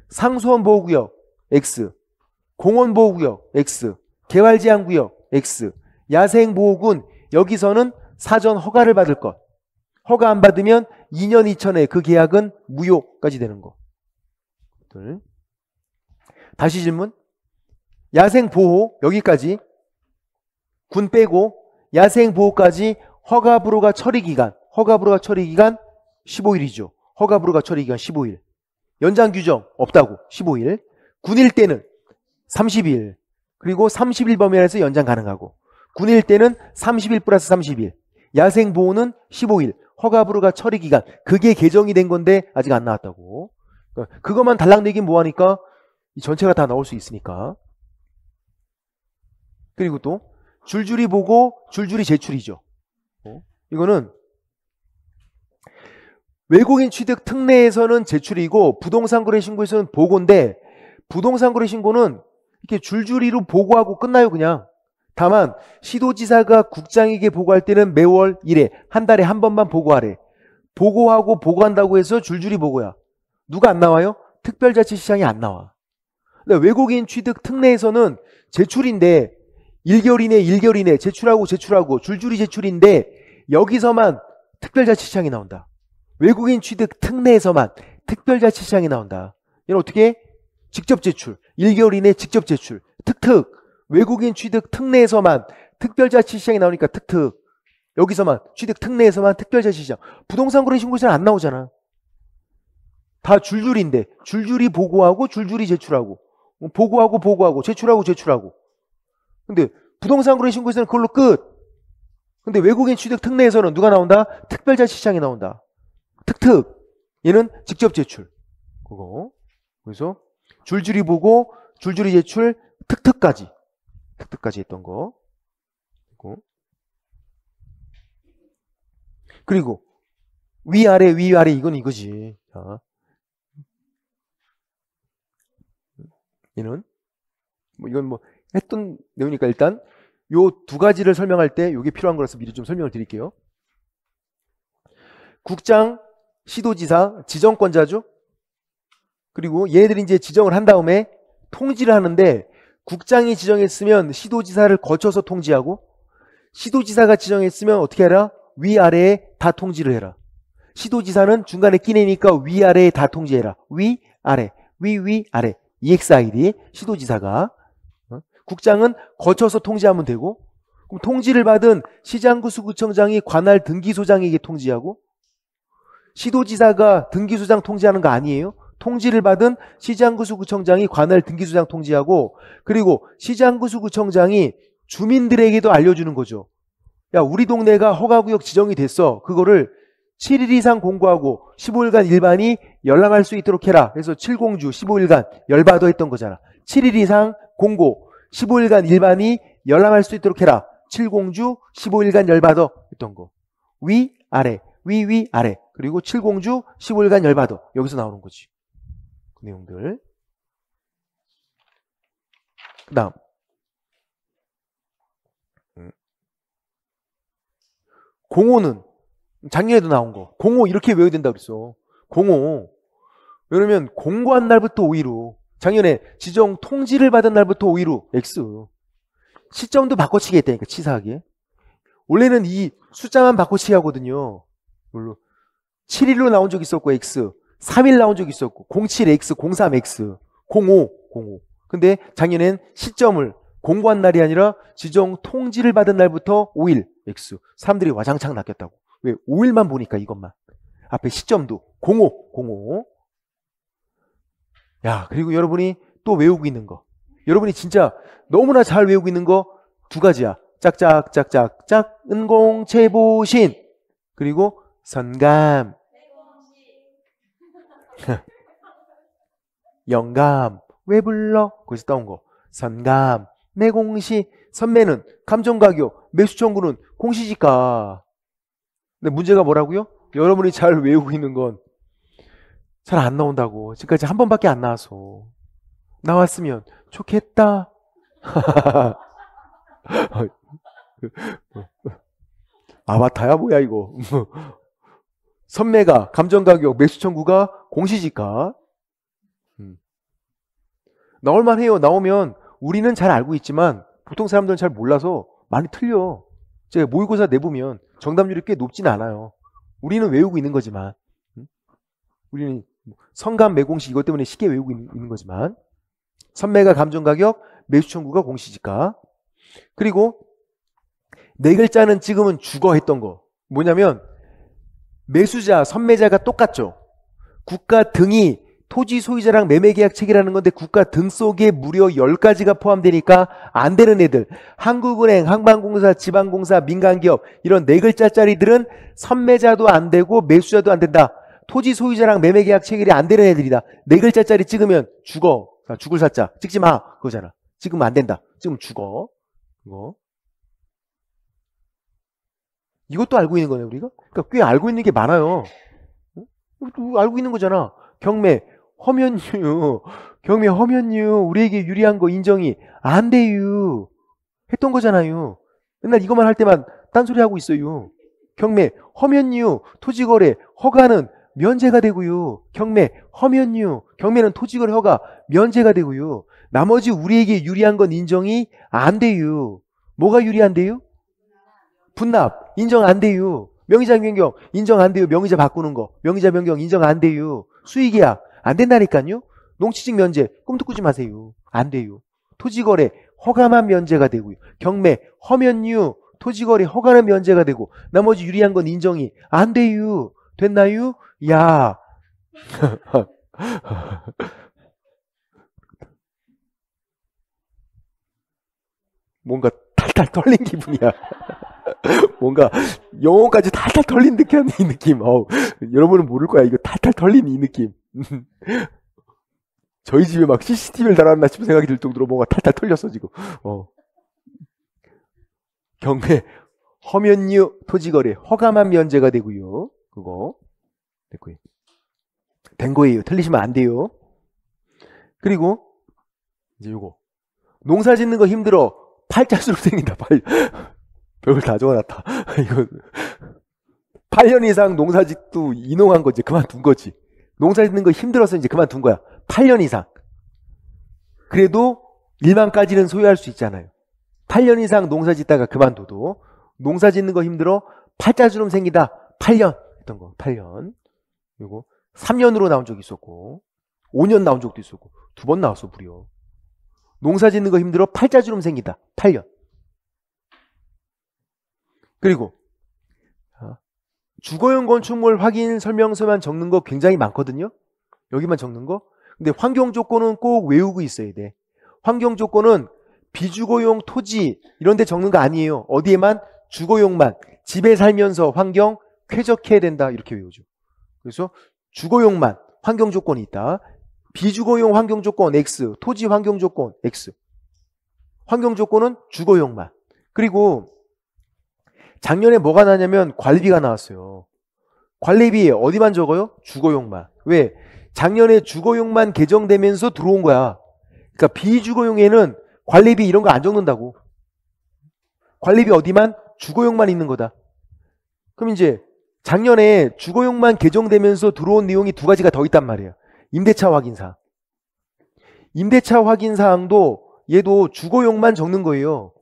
상수원 보호구역 X, 공원 보호구역 X, 개발제한구역 X, 야생보호군 여기서는 사전 허가를 받을 것. 허가 안 받으면 2년 이천에 그 계약은 무효까지 되는 거. 다시 질문. 야생보호 여기까지 군 빼고 야생보호까지 허가 불허가 처리기간 15일이죠. 허가 불허가 처리기간 15일. 연장 규정 없다고 15일. 군일 때는 30일. 그리고 30일 범위 안에서 연장 가능하고. 군일 때는 30일 플러스 30일. 야생보호는 15일. 허가 불허가 처리기간. 그게 개정이 된 건데 아직 안 나왔다고. 그것만 달랑내긴 뭐하니까 이 전체가 다 나올 수 있으니까. 그리고 또 줄줄이 보고 줄줄이 제출이죠. 이거는 외국인 취득 특례에서는 제출이고 부동산 거래 신고에서는 보고인데, 부동산 거래 신고는 이렇게 줄줄이로 보고하고 끝나요. 그냥. 다만 시도지사가 국장에게 보고할 때는 매월 1회 한 달에 한 번만 보고하래. 보고하고 보고한다고 해서 줄줄이 보고야. 누가 안 나와요? 특별자치시장이 안 나와. 근데 외국인 취득 특례에서는 제출인데 1개월 이내 제출하고 줄줄이 제출인데 여기서만 특별자치시장이 나온다. 외국인 취득 특례에서만 특별자치시장이 나온다. 이건 어떻게? 직접 제출. 1개월 이내 직접 제출. 특특. 외국인 취득 특례에서만 특별자치시장이 나오니까 특특. 여기서만 취득 특례에서만 특별자치시장. 부동산 거래 신고에서는 안 나오잖아. 다 줄줄인데 줄줄이 보고하고 줄줄이 제출하고 보고하고 제출하고. 근데 부동산 거래 신고에서는 그걸로 끝. 근데 외국인 취득 특례에서는 누가 나온다? 특별자치시장이 나온다. 특특. 얘는 직접 제출. 그거. 그래서 줄줄이 보고 줄줄이 제출 특특까지 했던 거. 그리고 위아래 이건 이거지. 자. 얘는 이건 했던 내용이니까 일단 요 2가지를 설명할 때 요게 필요한 거라서 미리 좀 설명을 드릴게요. 국장, 시도지사, 지정권자죠. 그리고 얘네들이 이제 지정을 한 다음에 통지를 하는데, 국장이 지정했으면 시도지사를 거쳐서 통지하고, 시도지사가 지정했으면 어떻게 해라? 위아래에 다 통지를 해라. 시도지사는 중간에 끼내니까 위아래에 다 통지해라. 위아래, 위아래. EXID 시도지사가. 국장은 거쳐서 통지하면 되고, 그럼 통지를 받은 시장구수구청장이 관할 등기소장에게 통지하고, 시도지사가 등기소장 통지하는 거 아니에요? 통지를 받은 시장구수구청장이 관할 등기소장 통지하고, 그리고 시장구수구청장이 주민들에게도 알려주는 거죠. 야, 우리 동네가 허가구역 지정이 됐어. 그거를 7일 이상 공고하고 15일간 일반이 열람할 수 있도록 해라. 그래서 7공주 15일간 열받아 했던 거잖아. 7일 이상 공고 15일간 일반이 열람할 수 있도록 해라. 7공주 15일간 열받아 했던 거. 위아래 위아래. 그리고 7공주 15일간 열받아. 여기서 나오는 거지. 그 내용들. 그 다음 공호는 작년에도 나온 거. 공호 이렇게 외워야 된다고 그랬어. 공호. 왜냐면 공고한 날부터 5일 후 작년에 지정 통지를 받은 날부터 5일 후 X. 시점도 바꿔치기 했다니까, 치사하게. 원래는 이 숫자만 바꿔치기 하거든요. 물론 7일로 나온 적 있었고 X, 3일 나온 적 있었고 07X, 03X, 05. 근데 작년엔 시점을 공고한 날이 아니라 지정 통지를 받은 날부터 5일 X. 사람들이 와장창 낚였다고. 왜? 5일만 보니까 이것만. 앞에 시점도 05. 야, 그리고 여러분이 또 외우고 있는 거. 여러분이 진짜 너무나 잘 외우고 있는 거 두 가지야. 짝짝짝짝짝 은공채보신. 그리고 선감. 영감. 왜 불러? 거기서 따온 거. 선감. 매공시. 선매는 감정가격. 매수청구는 공시지가. 근데 문제가 뭐라고요? 여러분이 잘 외우고 있는 건 잘 안 나온다고. 지금까지 한 번밖에 안 나와서. 나왔으면 좋겠다. 아바타야 뭐야 이거. 선매가 감정가격, 매수청구가 공시지가. 나올만 해요. 나오면 우리는 잘 알고 있지만 보통 사람들은 잘 몰라서 많이 틀려. 제가 모의고사 내보면 정답률이 꽤 높진 않아요. 우리는 외우고 있는 거지만. 우리는 선감, 매공시 이것 때문에 쉽게 외우고 있는 거지만. 선매가 감정가격, 매수청구가 공시지가. 그리고 네 글자는 지금은 주거 했던 거. 뭐냐면 매수자, 선매자가 똑같죠. 국가 등이 토지 소유자랑 매매계약 체결하는 건데 국가 등 속에 무려 10가지가 포함되니까 안 되는 애들. 한국은행, 항만공사, 지방공사, 민간기업 이런 네 글자짜리들은 선매자도 안 되고 매수자도 안 된다. 토지 소유자랑 매매계약 체결이 안 되는 애들이다. 네 글자짜리 찍으면 죽어. 죽을 사자. 찍지 마. 그거잖아. 찍으면 안 된다. 찍으면 죽어. 이것도 알고 있는 거네, 우리가? 그러니까 꽤 알고 있는 게 많아요. 이것도 알고 있는 거잖아. 경매, 허면유, 우리에게 유리한 거 인정이 안 돼요. 했던 거잖아요. 맨날 이것만 할 때만 딴소리 하고 있어요. 경매, 허면유, 토지거래, 허가는 면제가 되고요. 경매, 허면유, 경매는 토지거래 허가 면제가 되고요. 나머지 우리에게 유리한 건 인정이 안 돼요. 뭐가 유리한데요? 분납 인정 안 돼요. 명의자 변경 인정 안 돼요. 명의자 바꾸는 거 명의자 변경 인정 안 돼요. 수의계약 안 된다니까요. 농취직 면제 꿈도 꾸지 마세요. 안 돼요. 토지거래 허가만 면제가 되고요. 경매 허면유 토지거래 허가는 면제가 되고 나머지 유리한 건 인정이 안 돼요. 됐나요? 야 뭔가 탈탈 털린 기분이야. 뭔가 영혼까지 탈탈 털린 듯한 이 느낌. 여러분은 모를 거야. 이거 탈탈 털린 이 느낌. 저희 집에 막 CCTV를 달았나 싶은 생각이 들 정도로 뭔가 탈탈 털렸어 지금. 경매 허면유 토지거래 허가만 면제가 되고요. 그거 됐고요. 된 거예요. 틀리시면 안 돼요. 그리고 이제 요거 농사 짓는 거 힘들어. 팔자수로 생긴다. 별걸 다 적어놨다. 이거 8년 이상 농사 짓도 인용한 거지. 그만둔 거지. 농사 짓는 거 힘들어서 이제 그만둔 거야. 8년 이상. 그래도 1만까지는 소유할 수 있잖아요. 8년 이상 농사 짓다가 그만둬도 농사 짓는 거 힘들어. 팔자주름 생기다. 8년 했던 거. 8년. 그리고 3년으로 나온 적이 있었고 5년 나온 적도 있었고 2번 나왔어 무려. 농사 짓는 거 힘들어. 팔자주름 생기다. 8년. 그리고 주거용 건축물 확인 설명서만 적는 거 굉장히 많거든요. 여기만 적는 거. 근데 환경 조건은 꼭 외우고 있어야 돼. 환경 조건은 비주거용 토지 이런 데 적는 거 아니에요. 어디에만? 주거용만. 집에 살면서 환경 쾌적해야 된다. 이렇게 외우죠. 그래서 주거용만 환경 조건이 있다. 비주거용 환경 조건 X, 토지 환경 조건 X. 환경 조건은 주거용만. 그리고 작년에 뭐가 나냐면 관리비가 나왔어요. 관리비 어디만 적어요? 주거용만. 왜? 작년에 주거용만 개정되면서 들어온 거야. 그러니까 비주거용에는 관리비 이런 거 안 적는다고. 관리비 어디만? 주거용만 있는 거다. 그럼 이제 작년에 주거용만 개정되면서 들어온 내용이 두 가지가 더 있단 말이에요. 임대차 확인사. 임대차 확인 사항도 얘도 주거용만 적는 거예요.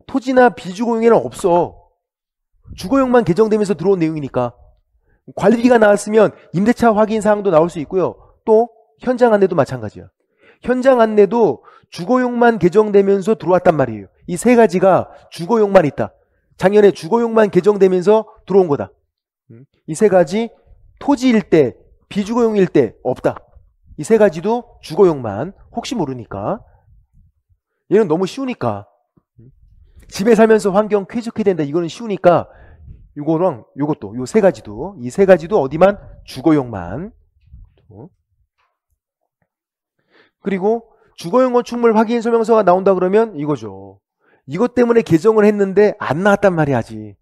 토지나 비주거용에는 없어. 주거용만 개정되면서 들어온 내용이니까. 관리비가 나왔으면 임대차 확인 사항도 나올 수 있고요. 또 현장 안내도 마찬가지야. 현장 안내도 주거용만 개정되면서 들어왔단 말이에요. 이 세 가지가 주거용만 있다. 작년에 주거용만 개정되면서 들어온 거다. 이 세 가지 토지일 때, 비주거용일 때 없다. 이 세 가지도 주거용만, 혹시 모르니까. 얘는 너무 쉬우니까. 집에 살면서 환경 쾌적해야 된다. 이거는 쉬우니까 요거랑 요것도, 요 세 가지도, 이 세 가지도 어디만? 주거용만. 그리고 주거용 건축물 확인 설명서가 나온다 그러면 이거죠. 이것 때문에 개정을 했는데 안 나왔단 말이야 아직.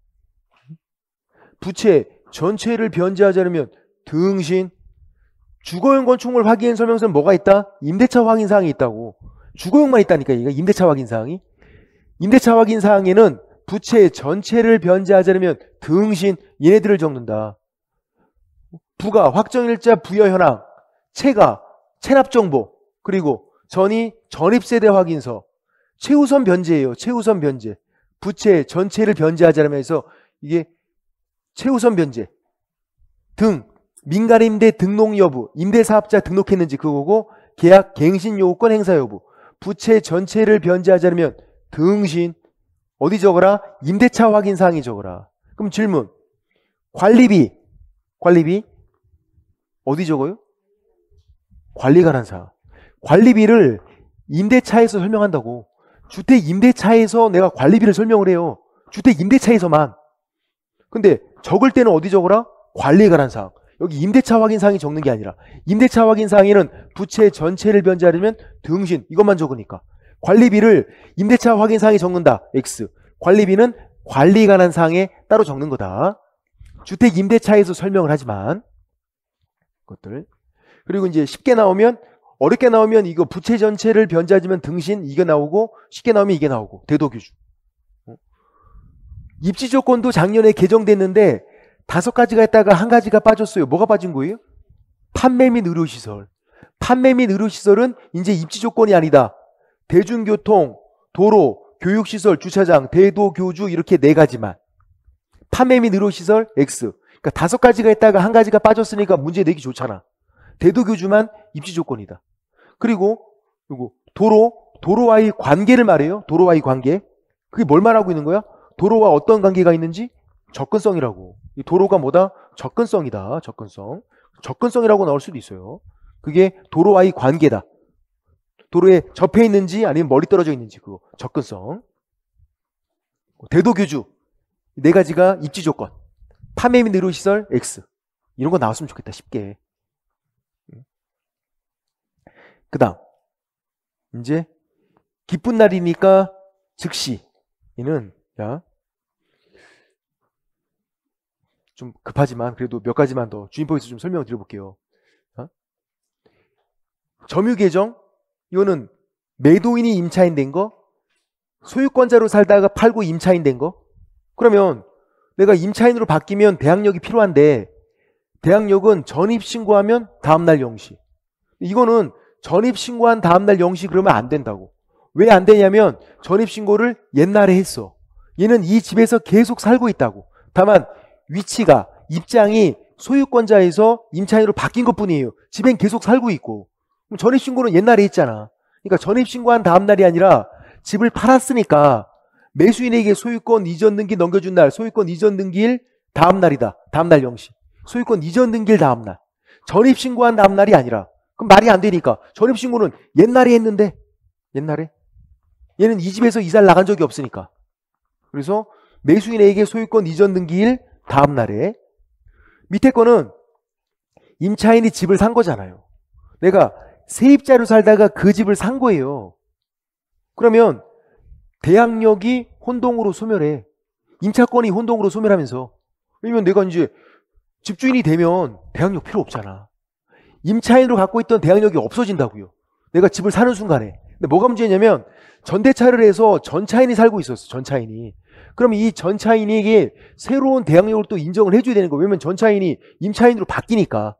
부채 전체를 변제하자면 등신. 주거용 건축물 확인 설명서는 뭐가 있다? 임대차 확인 사항이 있다고. 주거용만 있다니까 얘가. 임대차 확인 사항이. 임대차 확인 사항에는 부채 전체를 변제하자면 등신. 얘네들을 적는다. 부가 확정일자 부여 현황, 채가 체납 정보, 그리고 전이 전입세대 확인서, 최우선 변제예요. 최우선 변제. 부채 전체를 변제하자면서 이게 최우선 변제 등, 민간임대 등록 여부, 임대사업자 등록했는지 그거고, 계약 갱신 요구권 행사 여부, 부채 전체를 변제하자면 등신. 어디 적어라? 임대차 확인 사항이 적어라. 그럼 질문. 관리비 어디 적어요? 관리 관한 사항. 관리비를 임대차에서 설명한다고. 주택 임대차에서 내가 관리비를 설명을 해요. 주택 임대차에서만. 근데 적을 때는 어디 적어라? 관리에 관한 사항. 여기 임대차 확인 사항이 적는 게 아니라, 임대차 확인 사항에는 부채 전체를 변제하려면 등신. 이것만 적으니까. 관리비를 임대차 확인 사항에 적는다. X. 관리비는 관리에 관한 사항에 따로 적는 거다. 주택 임대차에서 설명을 하지만 것들. 그리고 이제 쉽게 나오면, 어렵게 나오면 이거 부채 전체를 변제하자면 등신 이게 나오고, 쉽게 나오면 이게 나오고. 대도규주. 입지 조건도 작년에 개정됐는데 5가지가 있다가 1가지가 빠졌어요. 뭐가 빠진 거예요? 판매 및 의료시설. 판매 및 의료시설은 이제 입지 조건이 아니다. 대중교통, 도로, 교육시설, 주차장, 대도교주 이렇게 4가지만. 판매 및 의료시설 X. 그러니까 5가지가 있다가 1가지가 빠졌으니까 문제 내기 좋잖아. 대도교주만 입지 조건이다. 그리고 요거 도로와의 관계를 말해요. 도로와의 관계. 그게 뭘 말하고 있는 거야? 도로와 어떤 관계가 있는지? 접근성이라고. 이 도로가 뭐다? 접근성이다. 접근성. 접근성이라고 나올 수도 있어요. 그게 도로와의 관계다. 도로에 접해 있는지 아니면 멀리 떨어져 있는지 그거. 접근성. 대도교주. 4가지가 입지 조건. 판매 및 의료시설 X. 이런 거 나왔으면 좋겠다. 쉽게. 그 다음 이제 기쁜 날이니까 즉시. 이는 좀 급하지만 그래도 몇 가지만 더 주인포인트 좀 설명을 드려볼게요. 점유 개정. 이거는 매도인이 임차인 된 거, 소유권자로 살다가 팔고 임차인 된 거. 그러면 내가 임차인으로 바뀌면 대항력이 필요한데, 대항력은 전입신고하면 다음날 영시. 이거는 전입신고한 다음날 영시 그러면 안 된다고. 왜 안 되냐면 전입신고를 옛날에 했어. 얘는 이 집에서 계속 살고 있다고. 다만 위치가, 입장이 소유권자에서 임차인으로 바뀐 것 뿐이에요. 집엔 계속 살고 있고. 그럼 전입신고는 옛날에 했잖아. 그러니까 전입신고한 다음날이 아니라 집을 팔았으니까 매수인에게 소유권 이전 등기 넘겨준 날, 소유권 이전 등기일 다음날이다. 다음날 영시. 소유권 이전 등기일 다음날. 전입신고한 다음날이 아니라. 그럼 말이 안 되니까. 전입신고는 옛날에 했는데, 옛날에. 얘는 이 집에서 이사를 나간 적이 없으니까. 그래서 매수인에게 소유권 이전 등기일 다음날에. 밑에 거는 임차인이 집을 산 거잖아요. 내가 세입자로 살다가 그 집을 산 거예요. 그러면 대항력이 혼동으로 소멸해. 임차권이 혼동으로 소멸하면서. 왜냐면 내가 이제 집주인이 되면 대항력 필요 없잖아. 임차인으로 갖고 있던 대항력이 없어진다고요. 내가 집을 사는 순간에. 근데 뭐가 문제냐면 전대차를 해서 전차인이 살고 있었어. 전차인이. 그럼 이 전차인에게 새로운 대항력을 또 인정을 해줘야 되는 거예요. 왜냐면 전차인이 임차인으로 바뀌니까.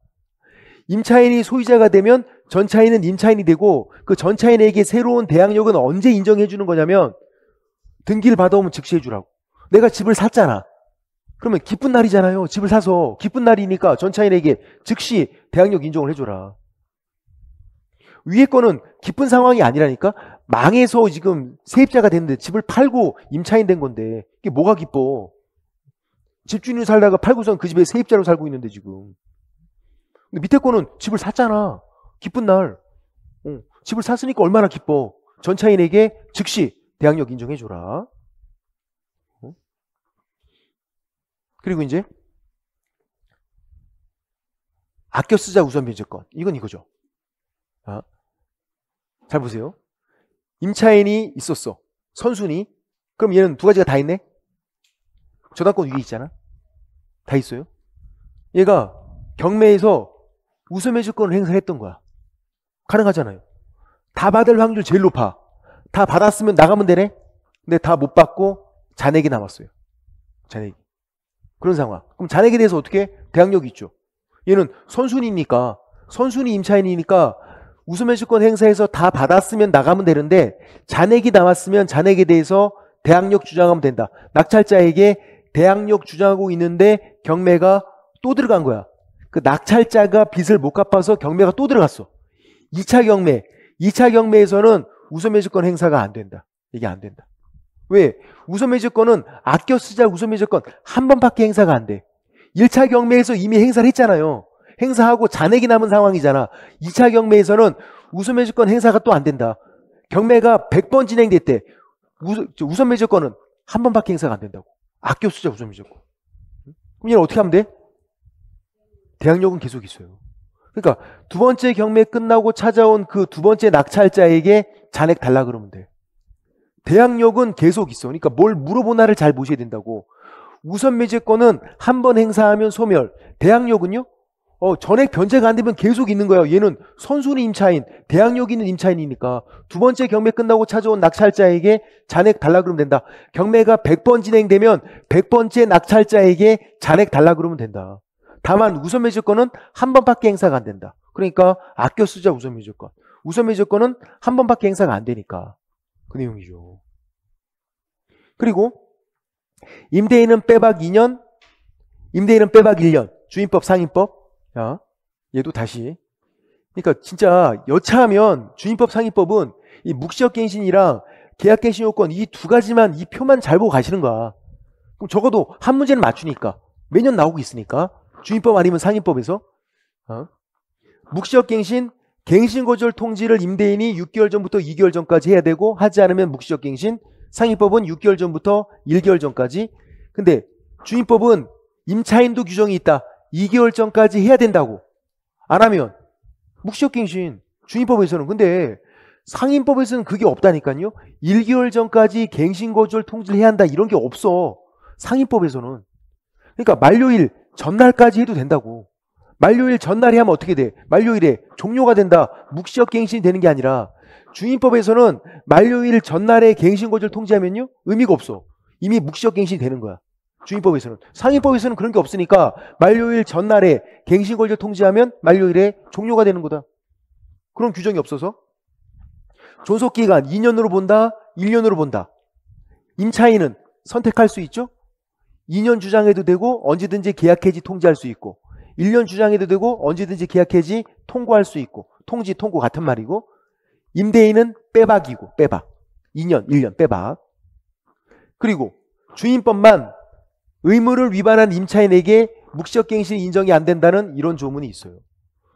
임차인이 소유자가 되면 전차인은 임차인이 되고 그 전차인에게 새로운 대항력은 언제 인정해 주는 거냐면 등기를 받아오면 즉시 해주라고. 내가 집을 샀잖아. 그러면 기쁜 날이잖아요. 집을 사서 기쁜 날이니까 전차인에게 즉시 대항력 인정을 해줘라. 위에 거는 기쁜 상황이 아니라니까. 망해서 지금 세입자가 됐는데 집을 팔고 임차인 된 건데 이게 뭐가 기뻐. 집주인으로 살다가 팔고선 그 집에 세입자로 살고 있는데 지금. 근데 밑에 거는 집을 샀잖아. 기쁜 날. 집을 샀으니까 얼마나 기뻐. 전차인에게 즉시 대항력 인정해줘라. 그리고 이제 아껴 쓰자 우선 변제권. 이건 이거죠. 잘 보세요. 임차인이 있었어. 선순위. 그럼 얘는 두 가지가 다 있네. 저당권 위에 있잖아. 다 있어요. 얘가 경매에서 우선매주권을 행사했던 거야. 가능하잖아요. 다 받을 확률 제일 높아. 다 받았으면 나가면 되네. 근데 다 못 받고 잔액이 남았어요. 잔액이. 그런 상황. 그럼 잔액에 대해서 어떻게? 대항력이 있죠. 얘는 선순위니까, 선순위 임차인이니까 우선매주권 행사해서 다 받았으면 나가면 되는데 잔액이 남았으면 잔액에 대해서 대항력 주장하면 된다. 낙찰자에게 대항력 주장하고 있는데 경매가 또 들어간 거야. 그 낙찰자가 빚을 못 갚아서 경매가 또 들어갔어. 2차 경매. 2차 경매에서는 우선매주권 행사가 안 된다. 이게 안 된다. 왜? 우선매주권은 아껴 쓰자 우선매주권 한 번밖에 행사가 안 돼. 1차 경매에서 이미 행사를 했잖아요. 행사하고 잔액이 남은 상황이잖아. 2차 경매에서는 우선매주권 행사가 또 안 된다. 경매가 100번 진행됐대. 우선매주권은 한 번밖에 행사가 안 된다고. 아껴 쓰자 우선매주권. 그럼 얘는 어떻게 하면 돼? 대항력은 계속 있어요. 그러니까 두 번째 경매 끝나고 찾아온 그 두 번째 낙찰자에게 잔액 달라 그러면 돼. 대항력은 계속 있어. 그러니까 뭘 물어보나를 잘 보셔야 된다고. 우선매제권은 한 번 행사하면 소멸. 대항력은요? 전액 변제가 안 되면 계속 있는 거야. 얘는 선순위 임차인, 대항력 있는 임차인이니까 두 번째 경매 끝나고 찾아온 낙찰자에게 잔액 달라 그러면 된다. 경매가 100번 진행되면 100번째 낙찰자에게 잔액 달라 그러면 된다. 다만 우선매제권은 한 번밖에 행사가 안 된다. 그러니까 아껴 쓰자 우선매제권. 우선매제권은 한 번밖에 행사가 안 되니까. 그 내용이죠. 그리고 임대인은 빼박 2년, 임대인은 빼박 1년. 주임법 상임법. 자, 얘도 다시. 그러니까 진짜 여차하면 주임법 상임법은 이 묵시적갱신이랑 계약갱신 요건 이 두 가지만 이 표만 잘 보고 가시는 거야. 그럼 적어도 한 문제는 맞추니까. 매년 나오고 있으니까. 주임법 아니면 상임법에서. 묵시적갱신 갱신거절 통지를 임대인이 6개월 전부터 2개월 전까지 해야 되고 하지 않으면 묵시적갱신. 상임법은 6개월 전부터 1개월 전까지. 근데 주임법은 임차인도 규정이 있다. 2개월 전까지 해야 된다고. 안 하면 묵시적갱신. 주임법에서는. 근데 상임법에서는 그게 없다니까요. 1개월 전까지 갱신거절 통지를 해야 한다 이런 게 없어. 상임법에서는. 그러니까 만료일 전날까지 해도 된다고. 만료일 전날에 하면 어떻게 돼? 만료일에 종료가 된다. 묵시적갱신이 되는 게 아니라 주임법에서는 만료일 전날에 갱신거절 통지하면요 의미가 없어. 이미 묵시적갱신이 되는 거야. 주임법에서는. 상임법에서는 그런 게 없으니까 만료일 전날에 갱신거절 통지하면 만료일에 종료가 되는 거다. 그런 규정이 없어서 존속기간 2년으로 본다, 1년으로 본다. 임차인은 선택할 수 있죠. 2년 주장해도 되고 언제든지 계약해지 통지할 수 있고 1년 주장해도 되고 언제든지 계약해지 통고할 수 있고 통지, 통고 같은 말이고 임대인은 빼박이고 빼박. 2년, 1년 빼박. 그리고 주임법만 의무를 위반한 임차인에게 묵시적갱신이 인정이 안 된다는 이런 조문이 있어요.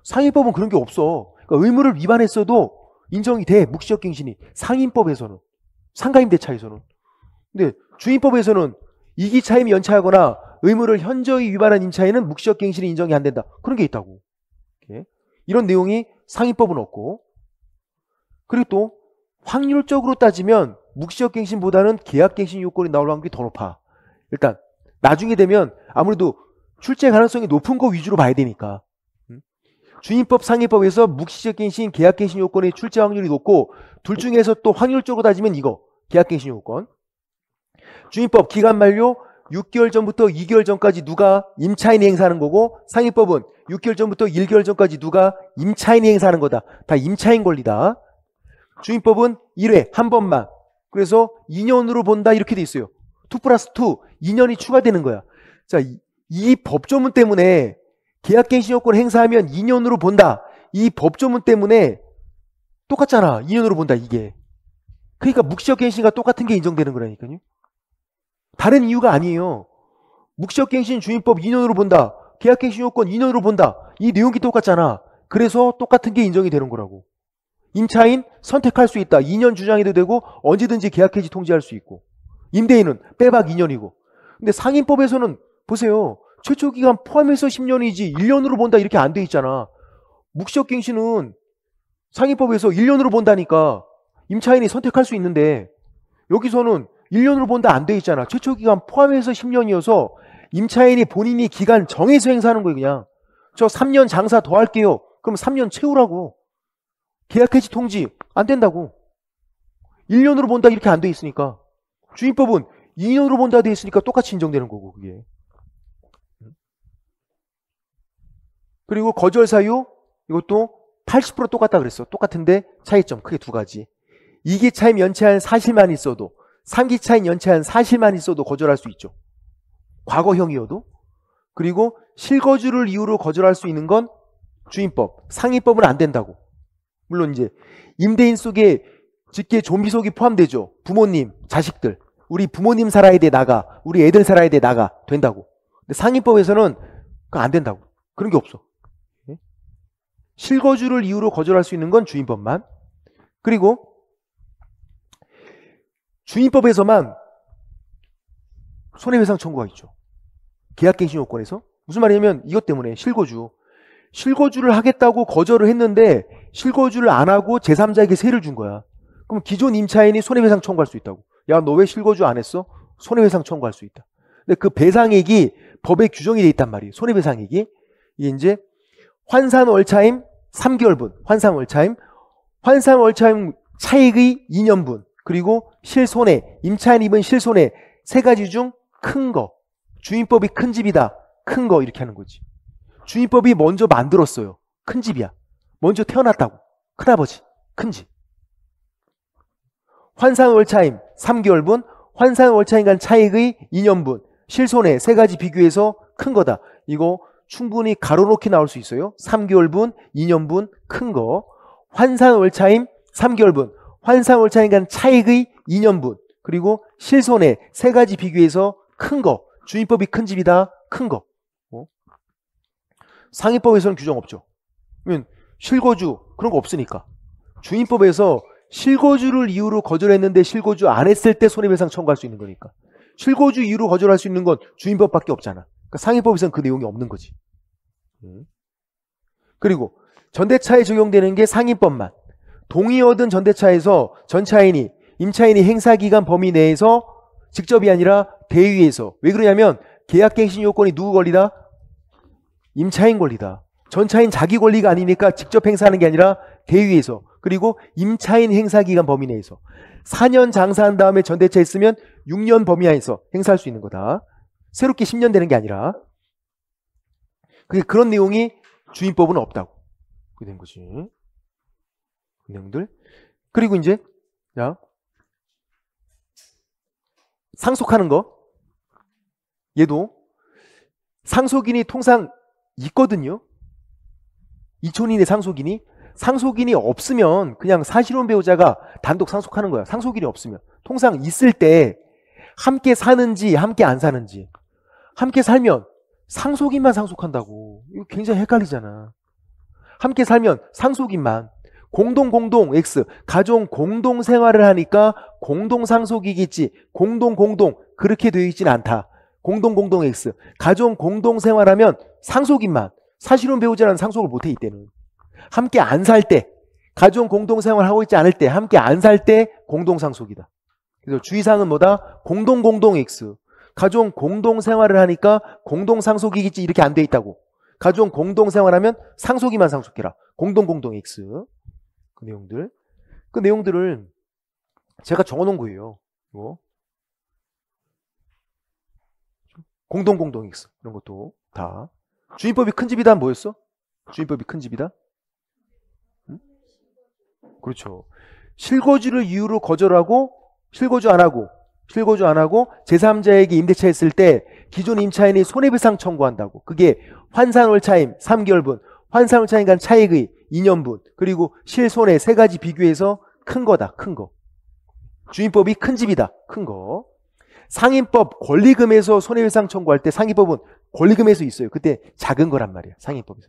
상임법은 그런 게 없어. 그러니까 의무를 위반했어도 인정이 돼. 묵시적갱신이. 상임법에서는. 상가임대차에서는. 근데 주임법에서는 이기차임이 연차하거나 의무를 현저히 위반한 임차인은 묵시적갱신이 인정이 안 된다. 그런 게 있다고. 이런 내용이 상임법은 없고. 그리고 또 확률적으로 따지면 묵시적갱신보다는 계약갱신 요건이 나올 확률이 더 높아. 일단 나중에 되면 아무래도 출제 가능성이 높은 거 위주로 봐야 되니까. 주임법 상임법에서 묵시적갱신, 계약갱신 요건의 출제 확률이 높고 둘 중에서 또 확률적으로 따지면 이거 계약갱신 요건. 주임법 기간 만료 6개월 전부터 2개월 전까지 누가 임차인이 행사하는 거고, 상위법은 6개월 전부터 1개월 전까지 누가 임차인이 행사하는 거다. 다 임차인 권리다. 주임법은 1회 한 번만. 그래서 2년으로 본다 이렇게 돼 있어요. 2+2 2년이 추가되는 거야. 자, 이 법조문 때문에 계약갱신요건 행사하면 2년으로 본다. 이 법조문 때문에 똑같잖아. 2년으로 본다 이게. 그러니까 묵시적갱신과 똑같은 게 인정되는 거라니까요. 다른 이유가 아니에요. 묵시적갱신 주임법 2년으로 본다. 계약갱신요건 2년으로 본다. 이 내용이 똑같잖아. 그래서 똑같은 게 인정이 되는 거라고. 임차인 선택할 수 있다. 2년 주장해도 되고 언제든지 계약해지 통지할 수 있고. 임대인은 빼박 2년이고. 근데 상임법에서는 보세요. 최초 기간 포함해서 10년이지 1년으로 본다 이렇게 안 돼 있잖아. 묵시적갱신은 상임법에서 1년으로 본다니까 임차인이 선택할 수 있는데 여기서는 1년으로 본다 안 돼 있잖아. 최초 기간 포함해서 10년이어서 임차인이 본인이 기간 정해서 행사하는 거예요. 그냥 저 3년 장사 더 할게요. 그럼 3년 채우라고. 계약 해지 통지 안 된다고. 1년으로 본다 이렇게 안 돼 있으니까. 주임법은 2년으로 본다 돼 있으니까 똑같이 인정되는 거고 그게. 그리고 거절 사유 이것도 80% 똑같다 그랬어. 똑같은데 차이점 크게 두 가지. 2기 차임 연체한 사실만 있어도 3기 차임 연체한 사실만 있어도 거절할 수 있죠. 과거형이어도. 그리고 실거주를 이유로 거절할 수 있는 건 주임법, 상위법은 안 된다고. 물론 이제 임대인 속에 직계 좀비속이 포함되죠. 부모님, 자식들. 우리 부모님 살아야 돼 나가. 우리 애들 살아야 돼 나가. 된다고. 근데 상위법에서는 그거 안 된다고. 그런 게 없어. 실거주를 이유로 거절할 수 있는 건 주임법만. 그리고 주임법에서만 손해배상 청구가 있죠. 계약갱신 요건에서. 무슨 말이냐면 이것 때문에 실거주를 하겠다고 거절을 했는데 실거주를 안 하고 제3자에게 세를 준 거야. 그럼 기존 임차인이 손해배상 청구할 수 있다고. 야, 너 왜 실거주 안 했어? 손해배상 청구할 수 있다. 근데 그 배상액이 법에 규정이 돼 있단 말이에요. 손해배상액이. 이게 이제 환산월차임 3개월분, 환산월차임 차익의 2년분, 그리고 실손해, 임차인 입은 실손해 세 가지 중 큰 거. 주임법이 큰 집이다. 큰 거 이렇게 하는 거지. 주임법이 먼저 만들었어요. 큰 집이야. 먼저 태어났다고. 큰아버지. 큰 집. 환산월차임 3개월분, 환산월차임 간 차익의 2년분, 실손해 세 가지 비교해서 큰 거다. 이거 충분히 가로놓기 나올 수 있어요. 3개월분, 2년분, 큰 거. 환산월차임 3개월분, 환산월차임 간 차익의 2년분, 그리고 실손해 세 가지 비교해서 큰 거. 주임법이 큰 집이다. 큰 거. 상위법에서는 규정 없죠. 그러면 실거주 그런 거 없으니까. 주임법에서 실거주를 이유로 거절했는데 실거주 안 했을 때 손해배상 청구할 수 있는 거니까. 실거주 이유로 거절할 수 있는 건 주임법밖에 없잖아. 그러니까 상위법에서는 그 내용이 없는 거지. 그리고 전대차에 적용되는 게 상위법만. 동의 얻은 전대차에서 전차인이 임차인이 행사기간 범위 내에서 직접이 아니라 대위에서. 왜 그러냐면 계약갱신 요건이 누구 권리다? 임차인 권리다. 전차인 자기 권리가 아니니까 직접 행사하는 게 아니라 대위에서. 그리고 임차인 행사기간 범위 내에서. 4년 장사한 다음에 전대차 있으면 6년 범위 하에서 행사할 수 있는 거다. 새롭게 10년 되는 게 아니라. 그런 내용이 주임법은 없다고. 그게 된 거지. 그 내용들. 그리고 이제 자, 상속하는 거. 얘도 상속인이 통상 있거든요. 이촌인의 상속인이 없으면 그냥 사실혼 배우자가 단독 상속하는 거야. 상속인이 없으면. 통상 있을 때 함께 사는지 함께 안 사는지. 함께 살면 상속인만 상속한다고. 이거 굉장히 헷갈리잖아. 함께 살면 상속인만. 공동 X. 가정 공동 생활을 하니까 공동 상속이겠지. 공동 그렇게 되어 있지는 않다. 공동 X. 가정 공동 생활하면 상속인만. 사실혼 배우자는 상속을 못해 이때는. 함께 안 살 때, 가정 공동 생활하고 있지 않을 때, 함께 안 살 때 공동 상속이다. 그래서 주의사항은 뭐다? 공동 X. 가정 공동 생활을 하니까 공동 상속이겠지 이렇게 안 돼 있다고. 가정 공동 생활하면 상속이만 상속해라. 공동 X. 그 내용들을 제가 적어놓은 거예요. 이거. 공동 X 이런 것도 다. 주인법이 큰 집이다 뭐였어? 주인법이 큰 집이다? 응? 그렇죠. 실거주를 이유로 거절하고 실거주 안 하고 제3자에게 임대차 했을 때 기존 임차인이 손해배상 청구한다고. 그게 환산월차임 3개월분, 환산월차임 간 차익의 2년분, 그리고 실손해 세 가지 비교해서 큰 거다. 큰 거. 주인법이 큰 집이다. 큰 거. 상인법 권리금에서 손해배상 청구할 때 상인법은 권리금에서 있어요. 그때 작은 거란 말이야. 상인법에서.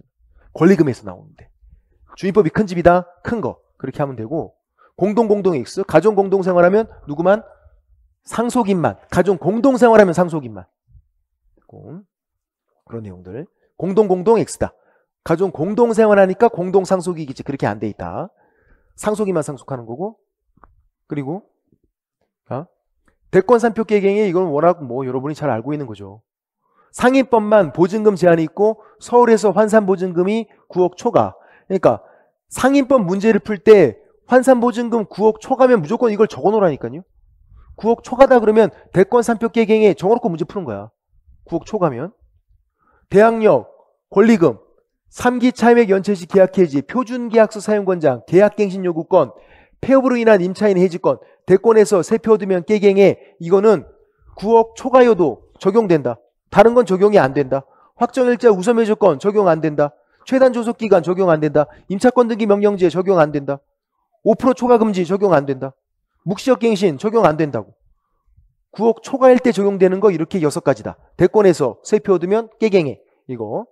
권리금에서 나오는데. 주인법이 큰 집이다. 큰 거. 그렇게 하면 되고, 공동 X, 가정 공동생활하면 누구만? 상속인만. 가정 공동생활하면 상속인만. 그런 내용들. 공동 X다. 가정 공동생활하니까 공동상속이겠지. 그렇게 안 돼 있다. 상속인만 상속하는 거고. 그리고 대권산표 깨갱이 이건 워낙 뭐 여러분이 잘 알고 있는 거죠. 상인법만 보증금 제한이 있고 서울에서 환산보증금이 9억 초과. 그러니까 상인법 문제를 풀 때 환산보증금 9억 초과면 무조건 이걸 적어놓으라니까요. 9억 초과다 그러면 대권산표 깨갱에 적어놓고 문제 푸는 거야. 9억 초과면. 대항력, 권리금, 3기 차임액 연체시 계약해지, 표준계약서 사용권장, 계약갱신 요구권, 폐업으로 인한 임차인 해지권, 대권에서 세표 얻으면 깨갱에 이거는 9억 초과여도 적용된다. 다른 건 적용이 안 된다. 확정일자 우선매 조건 적용 안 된다. 최단 조속기간 적용 안 된다. 임차권 등기 명령제 적용 안 된다. 5% 초과 금지 적용 안 된다. 묵시적 갱신 적용 안 된다고. 9억 초과일 때 적용되는 거 이렇게 6가지다. 대권에서 세표 얻으면 깨갱해. 이거.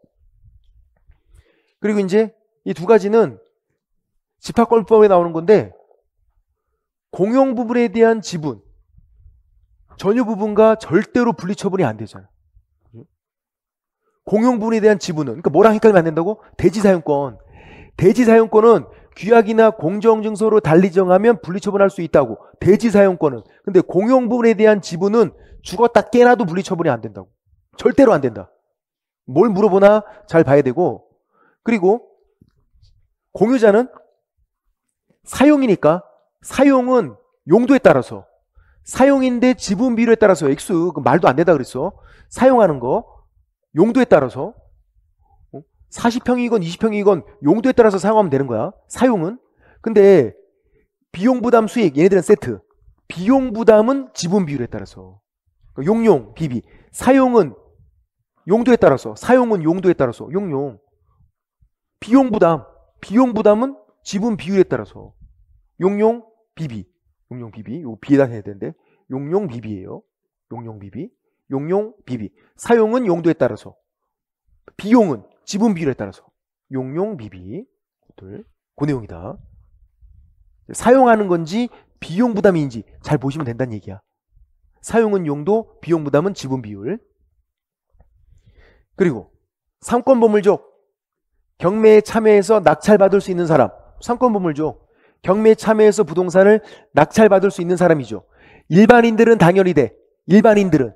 그리고 이제 이 2가지는 집합권법에 나오는 건데, 공용 부분에 대한 지분, 전유 부분과 절대로 분리 처분이 안 되잖아. 공용 부분에 대한 지분은, 그러니까 뭐랑 헷갈리면 안 된다고? 대지사용권. 대지사용권은 규약이나 공정증서로 달리 정하면 분리 처분할 수 있다고. 대지사용권은. 근데 공용 부분에 대한 지분은 죽었다 깨나도 분리 처분이 안 된다고. 절대로 안 된다. 뭘 물어보나 잘 봐야 되고. 그리고 공유자는 사용이니까 사용은 용도에 따라서, 사용인데 지분 비율에 따라서 X, 말도 안 된다 그랬어. 사용하는 거 용도에 따라서 40평이건 20평이건 용도에 따라서 사용하면 되는 거야. 사용은. 근데 비용 부담 수익, 얘네들은 세트. 비용 부담은 지분 비율에 따라서. 용용 비비. 사용은 용도에 따라서, 사용은 용도에 따라서. 용용. 비용 부담은 지분 비율에 따라서. 용용 비비. 용용 비비. 요거 비에다 해야 되는데. 용용 비비예요. 용용 비비. 용용 비비. 사용은 용도에 따라서. 비용은 지분 비율에 따라서. 용용 비비. 그 내용이다. 사용하는 건지 비용 부담인지 잘 보시면 된다는 얘기야. 사용은 용도, 비용 부담은 지분 비율. 그리고 상권보물족. 경매에 참여해서 낙찰받을 수 있는 사람. 상권보물족. 경매에 참여해서 부동산을 낙찰받을 수 있는 사람이죠. 일반인들은 당연히 돼. 일반인들은.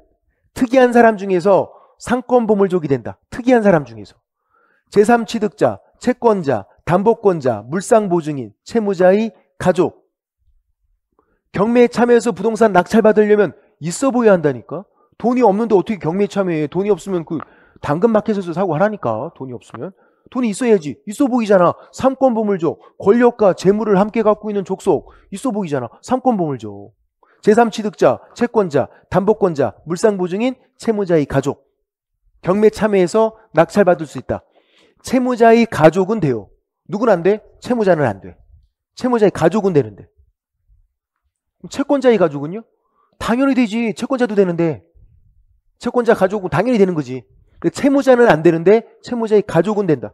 특이한 사람 중에서 상권보물족이 된다. 특이한 사람 중에서. 제3취득자, 채권자, 담보권자, 물상보증인, 채무자의 가족. 경매에 참여해서 부동산 낙찰받으려면 있어 보여야 한다니까. 돈이 없는데 어떻게 경매에 참여해. 돈이 없으면 그 당근마켓에서 사고 하라니까. 돈이 없으면. 돈이 있어야지. 있어 보이잖아. 상권보물족. 권력과 재물을 함께 갖고 있는 족속. 있어 보이잖아. 상권보물족. 제3취득자, 채권자, 담보권자, 물상보증인, 채무자의 가족. 경매 참여해서 낙찰받을 수 있다. 채무자의 가족은 돼요. 누군 안 돼? 채무자는 안 돼. 채무자의 가족은 되는데. 채권자의 가족은요? 당연히 되지. 채권자도 되는데. 채권자 가족은 당연히 되는 거지. 채무자는 안 되는데 채무자의 가족은 된다.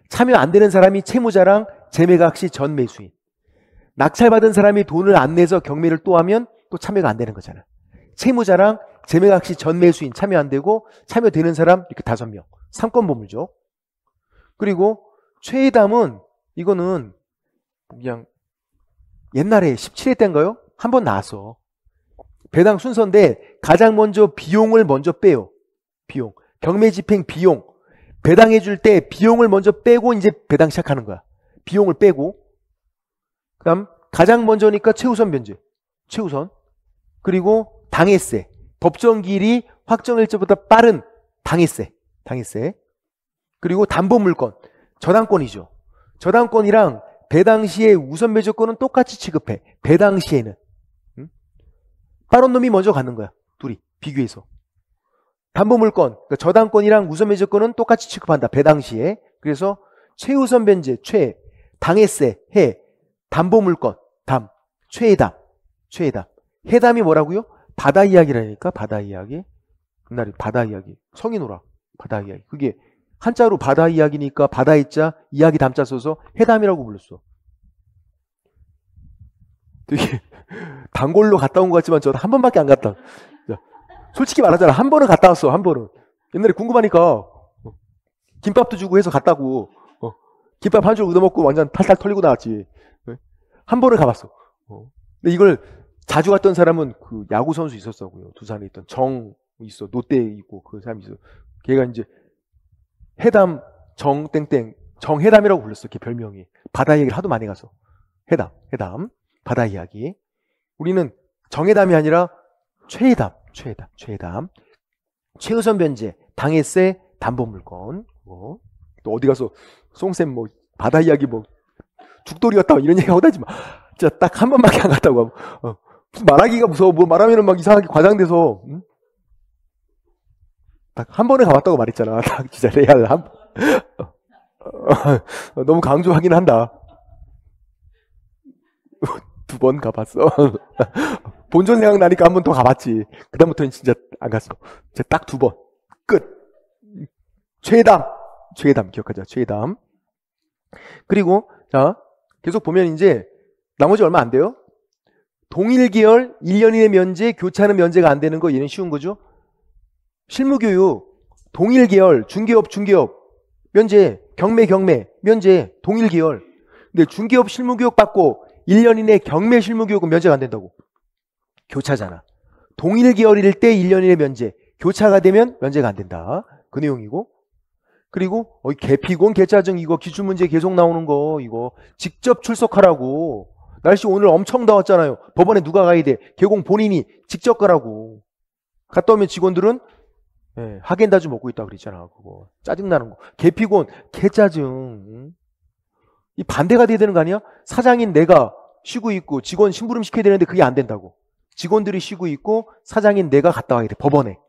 참여 안 되는 사람이 채무자랑 재매각 시 전 매수인. 낙찰받은 사람이 돈을 안 내서 경매를 또 하면 또 참여가 안 되는 거잖아. 채무자랑 재매각 시 전 매수인 참여 안 되고 참여되는 사람 이렇게 5명. 상권보물족. 그리고 최애담은 이거는 그냥 옛날에 17회 때인가요? 한번 나왔어. 배당 순서인데 가장 먼저 비용을 먼저 빼요. 비용. 경매 집행 비용. 배당해 줄 때 비용을 먼저 빼고 이제 배당 시작하는 거야. 비용을 빼고. 그다음 가장 먼저니까 최우선 변제. 최우선. 그리고 당해세. 법정기일이 확정일자보다 빠른 당해세. 그리고 담보물권, 저당권이죠. 저당권이랑 배당시에 우선 매조권은 똑같이 취급해. 배당시에는. 빠른 놈이 먼저 갖는 거야. 둘이 비교해서. 담보물권, 그러니까 저당권이랑 우선 매조권은 똑같이 취급한다. 배당시에. 그래서 최우선 변제, 당해세, 담보물권, 최해담. 해담이 뭐라고요? 바다 이야기라니까. 바다 이야기. 옛날에 바다 이야기. 성인오라. 바다 이야기. 그게 한자로 바다 이야기니까 바다의 자, 이야기 담자 써서 해담이라고 불렀어. 되게 단골로 갔다 온 것 같지만 저는 한 번밖에 안 갔다. 솔직히 말하잖아. 한 번은 갔다 왔어. 한 번은. 옛날에 궁금하니까 김밥도 주고 해서 갔다고. 김밥 한 줄 얻어먹고 완전 탈탈 털리고 나왔지. 한 번은 가봤어. 근데 이걸 자주 갔던 사람은 그 야구 선수 있었어고요. 두산에 있던 정 있어. 롯데에 있고 그 사람이 있어. 걔가 이제 해담 정땡땡 정해담이라고 불렀어. 걔 별명이. 바다 이야기를 하도 많이 가서. 해담. 바다 이야기. 우리는 정해담이 아니라 최해담. 최우선 변제, 당해세, 담보물권. 또 어디 가서 송쌤 뭐 바다 이야기 뭐 죽돌이였다 이런 얘기 하고 다니지 마. 진짜 딱 한 번밖에 안 갔다고 하고. 무슨 말하기가 무서워. 뭐 말하면은 막 이상하게 과장돼서. 딱 한 번에 가봤다고 말했잖아. 딱 진짜 레알 너무 강조하긴 한다. 2번 가봤어. 본전 생각나니까 한 번 더 가봤지. 그다음부터는 진짜 안 갔어. 진짜 딱 2번. 끝. 최담 기억하자. 최담. 그리고 자 계속 보면 이제 나머지 얼마 안 돼요. 동일계열 1년 이내 면제, 교차하는 면제가 안 되는 거 얘는 쉬운 거죠. 실무교육 동일계열 중개업 면제, 경매 면제 동일계열. 근데 중개업 실무교육 받고 1년 이내 경매 실무교육은 면제가 안 된다고. 교차잖아. 동일계열일 때 1년 이내 면제, 교차가 되면 면제가 안 된다. 그 내용이고. 그리고 개피곤 개짜증 이거 기출문제 계속 나오는 거 이거 직접 출석하라고. 날씨 오늘 엄청 더웠잖아요. 법원에 누가 가야 돼? 개공 본인이 직접 가라고. 갔다 오면 직원들은 하겐다즈 먹고 있다 그랬잖아. 그거 짜증나는 거. 개피곤 개짜증. 이 반대가 돼야 되는 거 아니야? 사장인 내가 쉬고 있고 직원 심부름 시켜야 되는데 그게 안 된다고. 직원들이 쉬고 있고 사장인 내가 갔다 와야 돼. 법원에.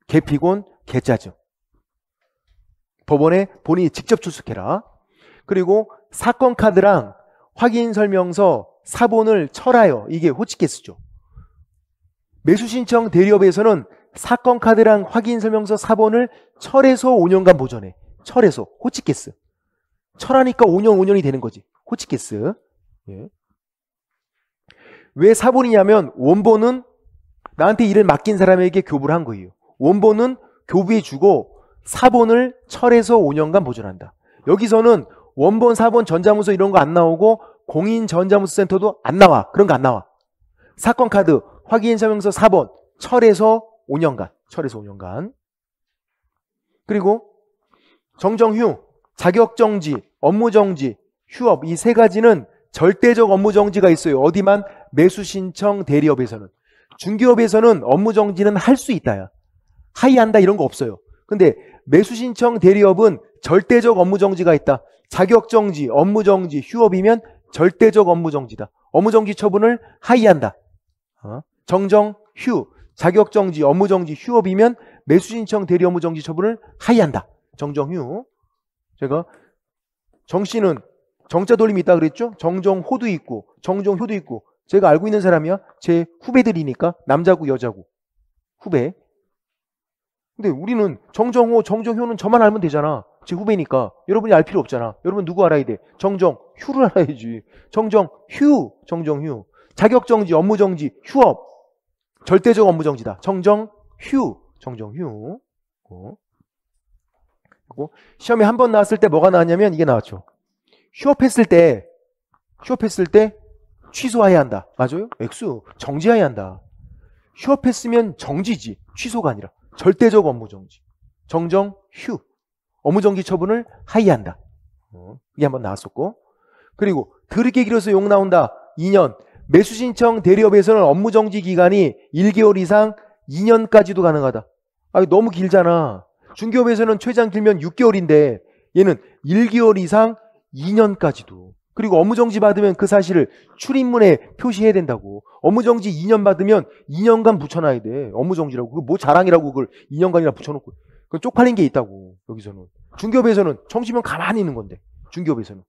개피곤 개짜증. 법원에 본인이 직접 출석해라. 그리고 사건 카드랑 확인 설명서 사본을 철하여. 이게 호치케스죠. 매수신청 대리업에서는 사건 카드랑 확인 설명서 사본을 철해서 5년간 보존해. 철해서 호치케스. 철하니까 5년이 되는 거지. 호치케스. 예. 왜 사본이냐면 원본은 나한테 일을 맡긴 사람에게 교부를 한 거예요. 원본은 교부해 주고 사본을 철해서 5년간 보존한다. 여기서는 원본, 사본, 전자문서 이런 거 안 나오고 공인전자문서센터도 안 나와. 그런 거 안 나와. 사건 카드, 확인 설명서 사본 철해서 5년간. 그리고 정정휴, 자격정지, 업무정지, 휴업 이 세 가지는 절대적 업무정지가 있어요. 어디만? 매수신청 대리업에서는. 중개업에서는 업무정지는 할 수 있다야. 하이한다 이런 거 없어요. 근데 매수신청 대리업은 절대적 업무정지가 있다. 자격정지, 업무정지, 휴업이면 절대적 업무정지다. 업무정지 처분을 하이한다. 정정, 휴, 자격정지, 업무정지, 휴업이면 매수신청 대리 업무정지 처분을 하이한다. 정정휴. 제가 정씨는 정자 돌림이 있다 그랬죠? 정정호도 있고 정정효도 있고 제가 알고 있는 사람이야. 제 후배들이니까 남자고 여자고 후배. 근데 우리는 정정호, 정정효는 저만 알면 되잖아. 제 후배니까. 여러분이 알 필요 없잖아. 여러분 누구 알아야 돼? 정정휴를 알아야지. 정정휴. 자격정지, 업무정지, 휴업. 절대적 업무정지다. 정정휴. 그리고 시험에 한 번 나왔을 때 뭐가 나왔냐면 이게 나왔죠. 휴업했을 때 취소해야 한다. 맞아요? X. 정지해야 한다. 휴업했으면 정지지. 취소가 아니라. 절대적 업무정지. 정정휴. 업무정지 처분을 하이한다. 이게 한번 나왔었고. 그리고 드럽게 길어서 욕 나온다. 2년. 매수신청 대리업에서는 업무정지 기간이 1개월 이상 2년까지도 가능하다. 아, 너무 길잖아. 중개업에서는 최장 길면 6개월인데 얘는 1개월 이상 2년까지도. 그리고 업무정지 받으면 그 사실을 출입문에 표시해야 된다고. 업무정지 2년 받으면 2년간 붙여놔야 돼. 업무정지라고. 그거 뭐 자랑이라고 그걸 2년간이나 붙여놓고. 그건 쪽팔린 게 있다고. 여기서는. 중개업에서는 정지면 가만히 있는 건데. 중개업에서는.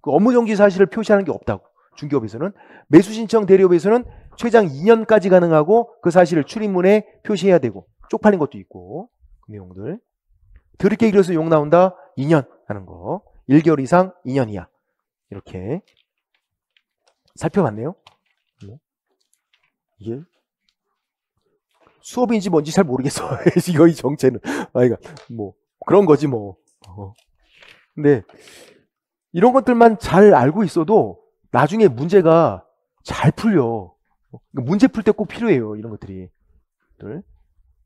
그 업무정지 사실을 표시하는 게 없다고. 중개업에서는. 매수신청 대리업에서는 최장 2년까지 가능하고 그 사실을 출입문에 표시해야 되고. 쪽팔린 것도 있고. 그 내용들. 드럽게 길어서 욕 나온다. 2년 하는 거. 1개월 이상 2년 이하. 이렇게 살펴봤네요. 이게 수업인지 뭔지 잘 모르겠어. 이거 이 정체는. 그러니까 뭐 그런 거지 뭐. 근데 이런 것들만 잘 알고 있어도 나중에 문제가 잘 풀려. 문제 풀 때 꼭 필요해요. 이런 것들이.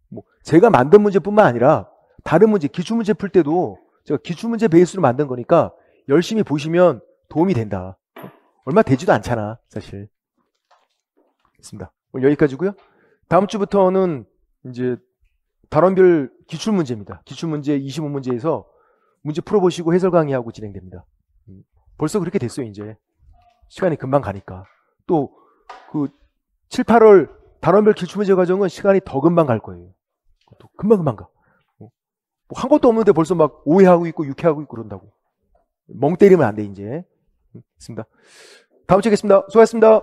뭐 제가 만든 문제뿐만 아니라 다른 문제, 기출문제 풀 때도 제가 기출문제 베이스로 만든 거니까 열심히 보시면 도움이 된다. 얼마 되지도 않잖아, 사실. 있습니다. 오늘 여기까지고요. 다음 주부터는 이제 단원별 기출문제입니다. 기출문제 25문제에서 문제 풀어보시고 해설 강의하고 진행됩니다. 벌써 그렇게 됐어요, 이제. 시간이 금방 가니까. 또 그 7, 8월 단원별 기출문제 과정은 시간이 더 금방 갈 거예요. 또 금방 가. 뭐 한 것도 없는데 벌써 막 5회 하고 있고 6회 하고 있고 그런다고. 멍 때리면 안 돼, 이제. 있습니다. 다음 주에 뵙겠습니다. 수고하셨습니다.